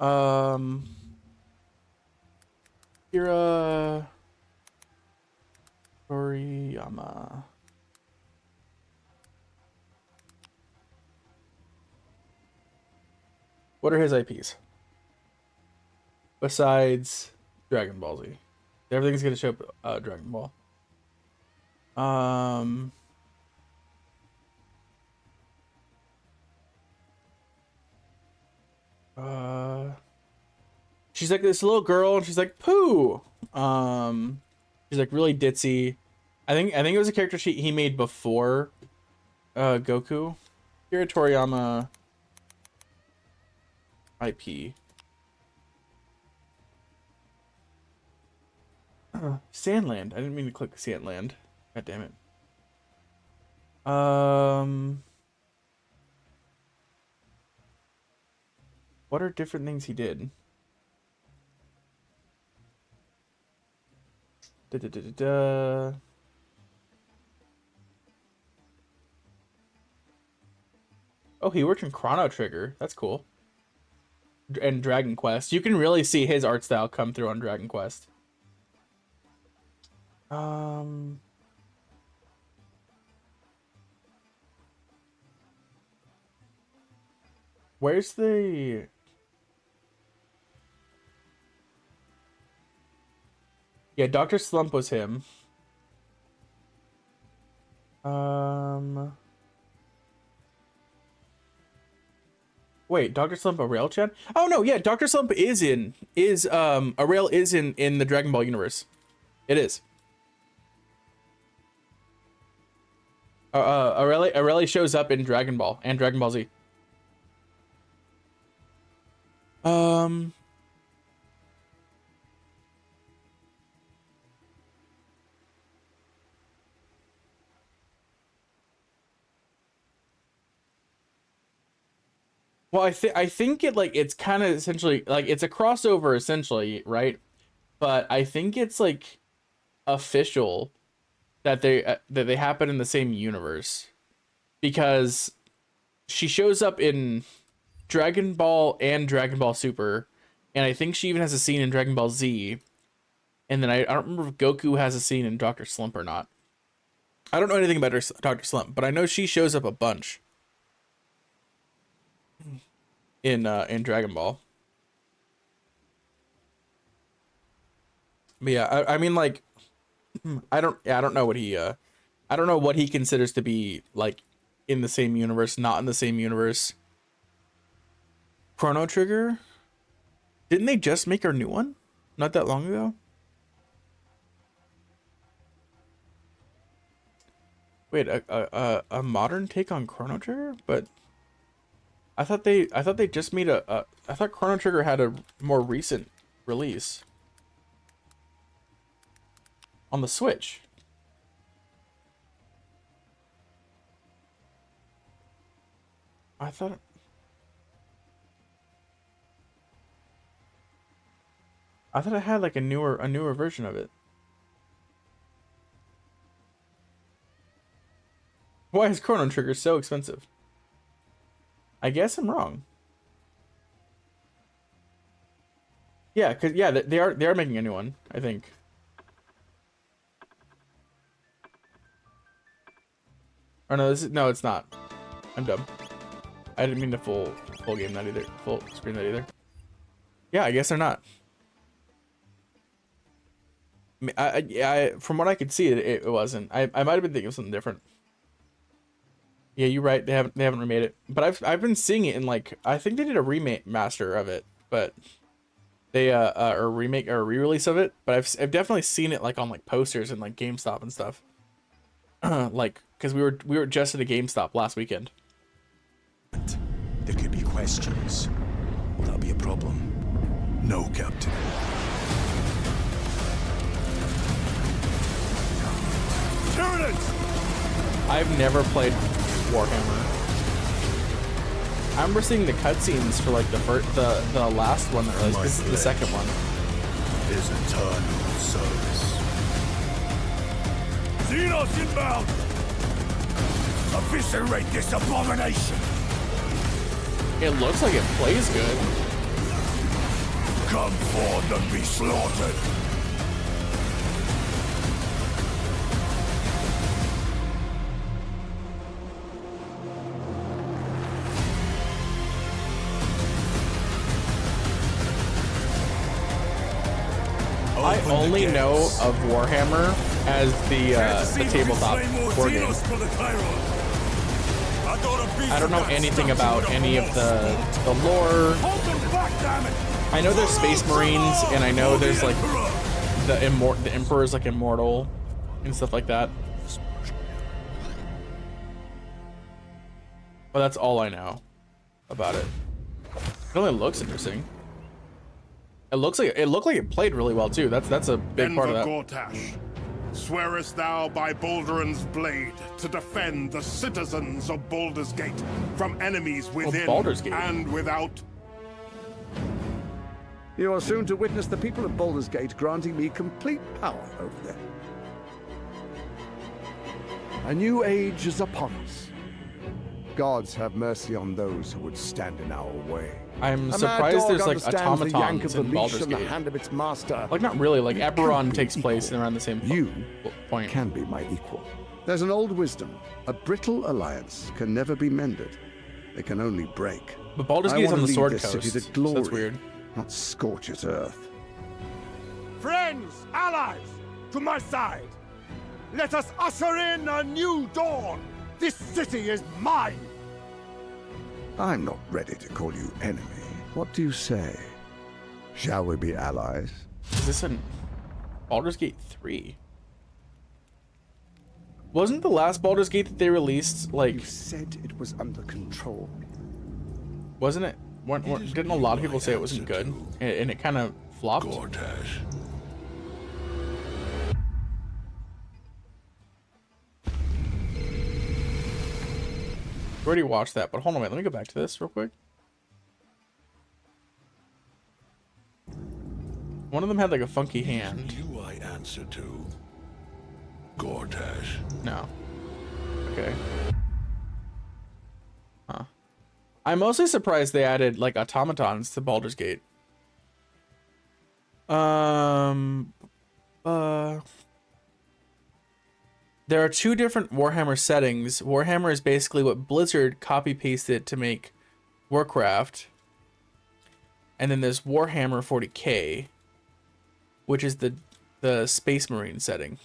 Kira Toriyama. What are his IPs? Besides Dragon Ball Z. Everything's gonna show up Dragon Ball. She's like this little girl and she's like Pooh. She's like really ditzy. I think it was a character he made before Goku. Kira Toriyama IP. Sandland. I didn't mean to click Sandland. God damn it. What are different things he did? Oh, he worked in Chrono Trigger. That's cool. And Dragon Quest. You can really see his art style come through on Dragon Quest. Where's the... Yeah, Dr. Slump was him. Wait, Dr. Slump Arail-chan? Oh no, yeah, Dr. Slump is Arail is in the Dragon Ball universe. It is. Aurelie shows up in Dragon Ball and Dragon Ball Z. Well, I think it's kind of essentially like it's a crossover essentially, right? But I think it's like official that they happen in the same universe because she shows up in Dragon Ball and Dragon Ball Super, and I think she even has a scene in Dragon Ball Z. And then I don't remember if Goku has a scene in Dr. Slump or not. I don't know anything about Dr. Slump, but I know she shows up a bunch in Dragon Ball. But yeah, I mean like I don't know what he considers to be like in the same universe, not in the same universe. Chrono Trigger? Didn't they just make a new one not that long ago? Wait, a modern take on Chrono Trigger? But I thought they just made I thought Chrono Trigger had a more recent release on the Switch. I thought it had like a newer version of it. Why is Chrono Trigger so expensive? I guess I'm wrong. Yeah, cause yeah, they are making a new one, I think. Or no, no, it's not. I'm dumb. I didn't mean to full game that either. Full screen that either. Yeah, I guess they're not. From what I could see, it wasn't. I might have been thinking of something different. Yeah, you're right. They haven't remade it, but I've been seeing it in like I think they did a remake master of it, but they or remake or re-release of it. But I've definitely seen it like on like posters and like GameStop and stuff. Like because we were just at a GameStop last weekend. There could be questions. Will that be a problem? No, Captain. Tyranids! I've never played Warhammer. I remember seeing the cutscenes for like the last one that released. This is the second one. Is eternal service. Xenos inbound! Eviscerate this abomination! It looks like it plays good. Come forth and be slaughtered! I only know of Warhammer as the tabletop war game. I don't know anything about any of the lore. I know there's Space Marines, and I know there's like the Emperor's like immortal and stuff like that. But that's all I know about it. It only looks interesting. It looked like it played really well too. That's a big part of that. Gortash, swearest thou by Balduran's blade to defend the citizens of Baldur's Gate from enemies within and without? You are soon to witness the people of Baldur's Gate granting me complete power over them. A new age is upon us. Gods have mercy on those who would stand in our way. I'm surprised there's like automatons in Baldur's Gate. Like not really, like Eberron takes place around the same point. Can be my equal. There's an old wisdom. A brittle alliance can never be mended. They can only break. But Baldur's Gate is on the Sword Coast, to so glory, that's weird. Not scorch its earth. Friends, allies, to my side. Let us usher in a new dawn. This city is mine. I'm not ready to call you enemy. What do you say? Shall we be allies? Is this in Baldur's Gate 3? Wasn't the last Baldur's Gate that they released like? You said it was under control. Wasn't it? Didn't a lot of people say it wasn't good, and it kind of flopped? Gortash. We already watched that, but hold on, wait. Let me go back to this real quick. One of them had like a funky hand. You I answer to. Gortash. No. Okay. Huh. I'm mostly surprised they added like automatons to Baldur's Gate. There are two different Warhammer settings. Warhammer is basically what Blizzard copy-pasted to make Warcraft. And then there's Warhammer 40k, which is the Space Marine setting.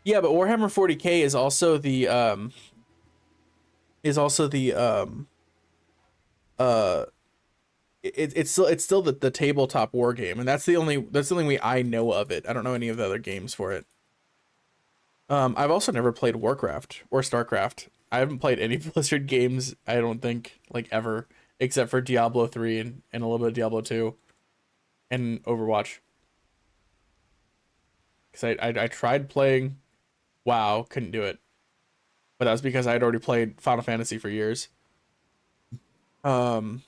Yeah, but Warhammer 40k is also the it's still the tabletop war game, and that's the only way I know of it. I don't know any of the other games for it. I've also never played Warcraft or StarCraft. I haven't played any Blizzard games, I don't think, like ever, except for Diablo 3 and a little bit of Diablo 2 and Overwatch. Because I tried playing WoW, couldn't do it. But that was because I had already played Final Fantasy for years. Baldur's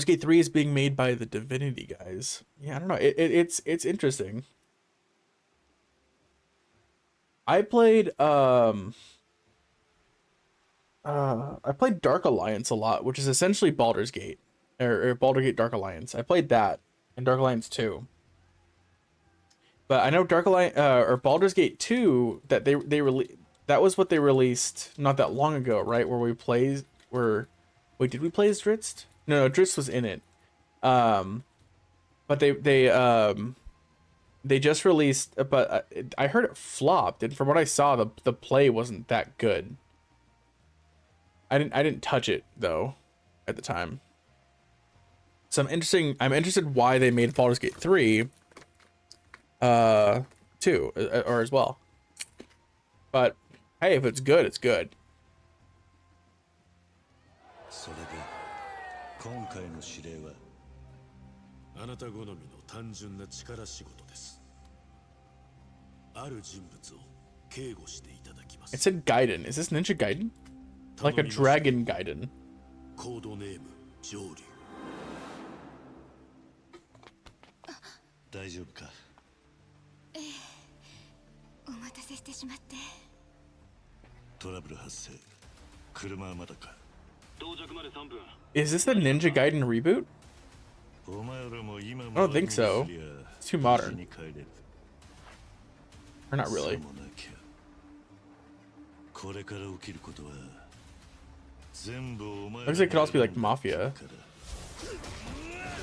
Gate 3 is being made by the Divinity guys. Yeah, I don't know. It's interesting. I played Dark Alliance a lot, which is essentially Baldur's Gate or Baldur's Gate Dark Alliance. I played that and Dark Alliance 2. But I know Dark Alliance or Baldur's Gate 2 that that was what they released not that long ago, right? Wait, did we play as Drizzt? No, Drizzt was in it. But they just released, but I heard it flopped, and from what I saw, the play wasn't that good. I didn't touch it though at the time. So I'm interested why they made Baldur's Gate 3 2 or as well. But hey, if it's good, it's good. それで今回の指令はあなた好みの単純な力仕事です。ある人物を警護していただきます。 It said Gaiden. Is this Ninja Gaiden? Like a dragon Gaiden. コードネーム上流。大丈夫か？ええ、お待たせしてしまって。トラブル発生。車はまだか？ Is this the Ninja Gaiden reboot? I don't think so. It's too modern. Or not really. Looks like it could also be like Mafia.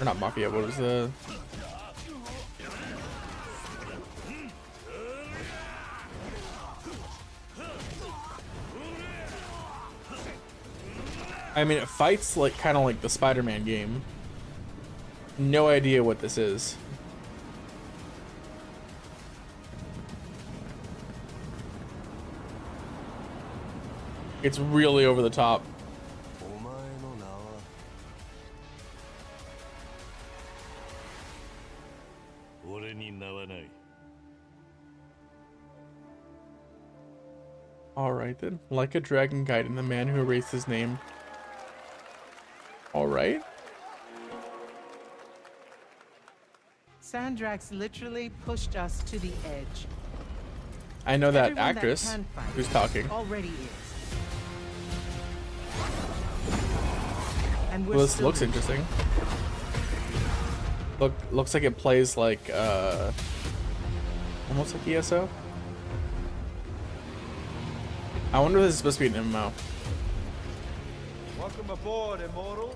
Or not Mafia, what was the... I mean, it fights like kind of like the Spider-Man game. No idea what this is. It's really over the top. Alright then. Like a Dragon Gaiden, the man who erased his name. Alright. Sandrax literally pushed us to the edge. I know that Everyone actress that can fight who's talking. already is. And Well, this looks interesting. Looks like it plays like almost like ESO. I wonder if this is supposed to be an MMO. Welcome aboard, Immortal.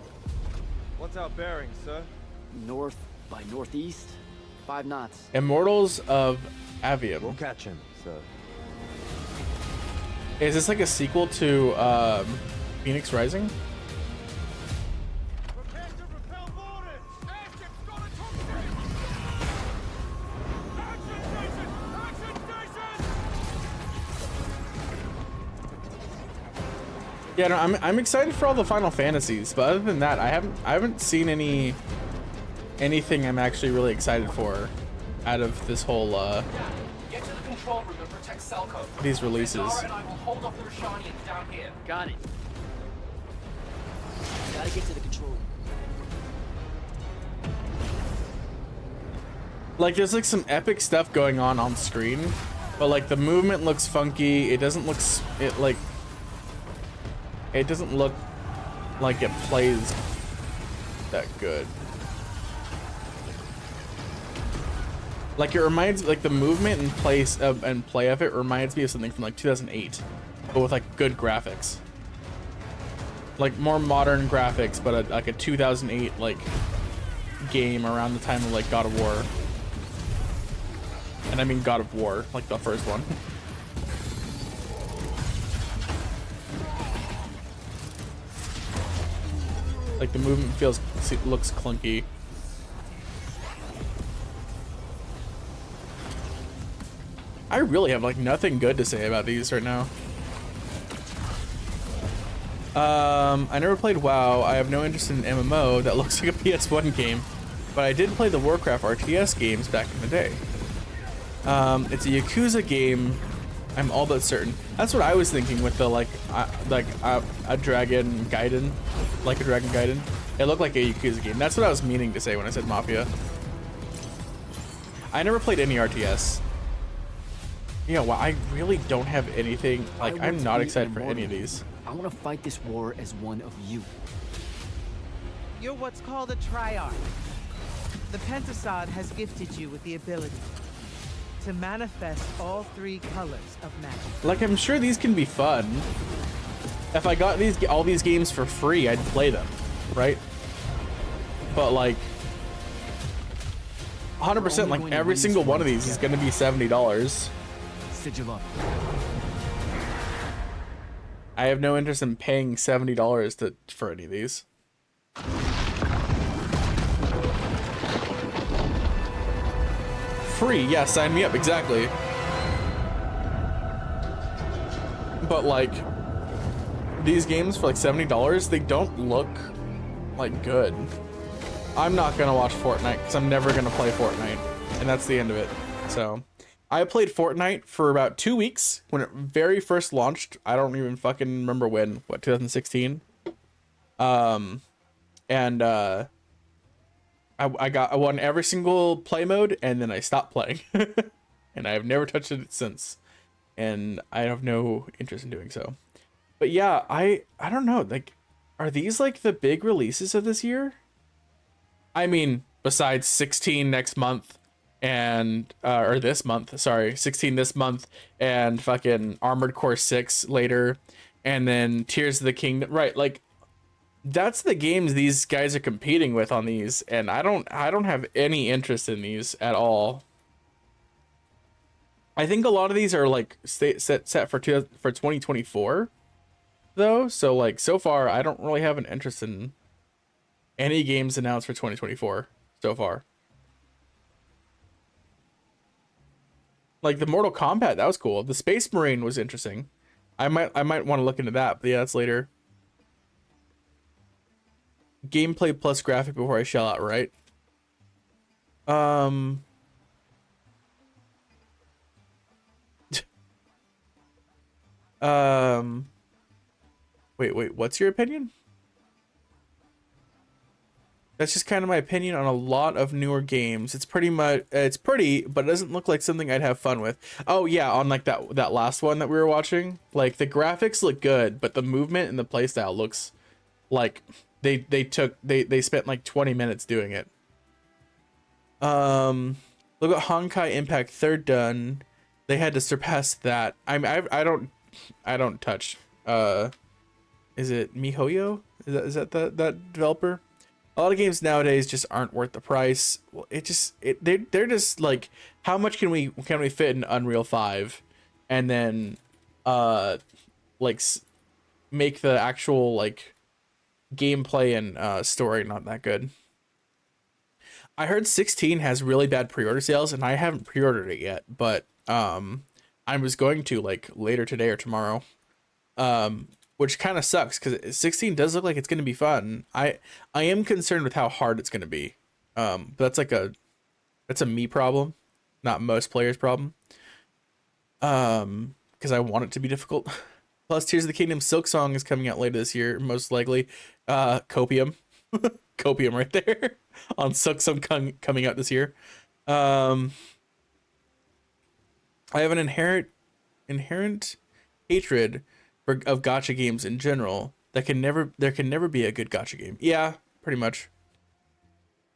What's our bearing, sir? North by northeast, 5 knots. Immortals of Avium. We'll catch him, sir. Is this like a sequel to Phoenix Rising? Yeah, no, I'm excited for all the Final Fantasies, but other than that, I haven't seen anything I'm actually really excited for out of this whole Get to the control room and protect Selco. these releases. Zara and I will hold off the Rashanians down here. Got it. Gotta get to the control room. Like there's like some epic stuff going on screen, but like the movement looks funky. It doesn't look it doesn't look like it plays that good. Like it reminds, like the movement and place of and play of it reminds me of something from like 2008, but with like good graphics. Like more modern graphics, but like a 2008 like game around the time of like God of War. And I mean God of War, like the first one. Like the movement looks clunky. I really have like nothing good to say about these right now. I never played WoW. I have no interest in an MMO that looks like a PS1 game, but I did play the Warcraft RTS games back in the day. It's a Yakuza game. I'm all but certain. That's what I was thinking with the a Dragon Gaiden, like a Dragon Gaiden. It looked like a Yakuza game. That's what I was meaning to say when I said Mafia. I never played any RTS. Yeah, well, I really don't have anything. Like, I'm not excited for any of these. I want to fight this war as one of you. You're what's called a triarch. The Pentasod has gifted you with the ability to manifest all 3 colors of magic. Like, I'm sure these can be fun. If I got all these games for free, I'd play them, right? But like, 100%, like every single one of these is going to be $70. I have no interest in paying $70 for any of these. Free, yeah, sign me up, exactly. But like, these games for like $70, they don't look like good. I'm not gonna watch Fortnite because I'm never gonna play Fortnite, and that's the end of it. So I played Fortnite for about 2 weeks when it very first launched. I don't even fucking remember when, what, 2016? I won every single play mode, and then I stopped playing. And I have never touched it since. And I have no interest in doing so. But yeah, I don't know, like, are these like the big releases of this year? I mean, besides 16 next month and or this month, sorry, 16 this month and fucking Armored Core 6 later, and then Tears of the Kingdom, right? Like, that's the games these guys are competing with on these, and I don't have any interest in these at all. I think a lot of these are like set for 2024 though, so like so far I don't really have an interest in any games announced for 2024 so far. Like the Mortal Kombat, that was cool. The Space Marine was interesting. I might want to look into that, but yeah, that's later. Gameplay plus graphic before I shell out, right? Wait, what's your opinion? That's just kind of my opinion on a lot of newer games. It's pretty much, it's pretty, but it doesn't look like something I'd have fun with. Oh yeah, on like that last one that we were watching, like the graphics look good, but the movement and the playstyle looks like they spent like 20 minutes doing it. Look at Honkai Impact Third done. They had to surpass that. I don't touch. Is it MiHoYo? Is that that developer? A lot of games nowadays just aren't worth the price. Well, they're just like, how much can we fit in Unreal 5, and then like make the actual like gameplay and story not that good. I heard 16 has really bad pre-order sales, and I haven't pre-ordered it yet, but I was going to like later today or tomorrow. Which kind of sucks because 16 does look like it's going to be fun. I am concerned with how hard it's going to be. But that's a me problem, not most players' problem. Because I want it to be difficult. Plus, Tears of the Kingdom Silksong is coming out later this year, most likely. Copium, Copium right there on Silksong coming out this year. I have an inherent hatred of gacha games in general. There can never be a good gacha game. Yeah, pretty much.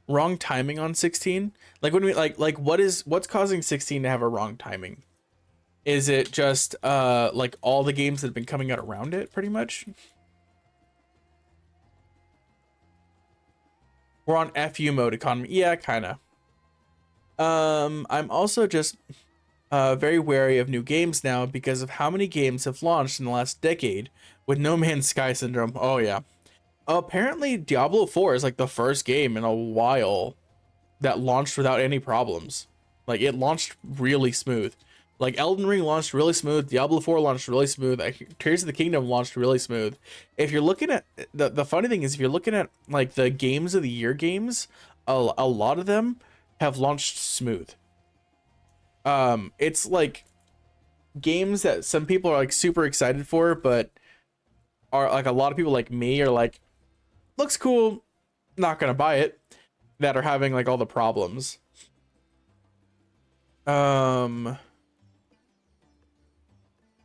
Wrong timing on 16. Like when we like what's causing 16 to have a wrong timing? Is it just like all the games that have been coming out around it, pretty much? We're on FU mode economy. Yeah, kind of. I'm also just very wary of new games now because of how many games have launched in the last decade with No Man's Sky syndrome. Oh yeah. Apparently Diablo 4 is like the first game in a while that launched without any problems. Like it launched really smooth. Like Elden Ring launched really smooth. Diablo 4 launched really smooth. Tears of the Kingdom launched really smooth. If you're looking at the funny thing is, if you're looking at like the games of the year games, a lot of them have launched smooth. It's like games that some people are like super excited for, but are like a lot of people like me are like, looks cool, not gonna buy it, that are having like all the problems.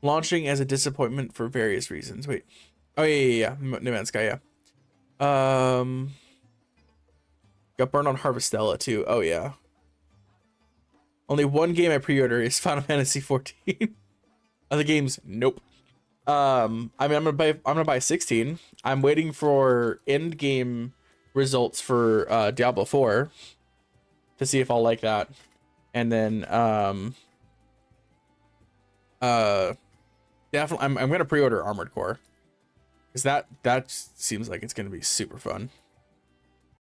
Launching as a disappointment for various reasons. Wait. Oh yeah. No Man's Sky, yeah. Got burned on Harvestella too. Oh yeah. Only one game I pre-order is Final Fantasy 14. Other games, nope. I mean, I'm gonna buy 16. I'm waiting for end game results for Diablo 4. to see if I'll like that. And then definitely I'm gonna pre-order Armored Core, because that seems like it's gonna be super fun.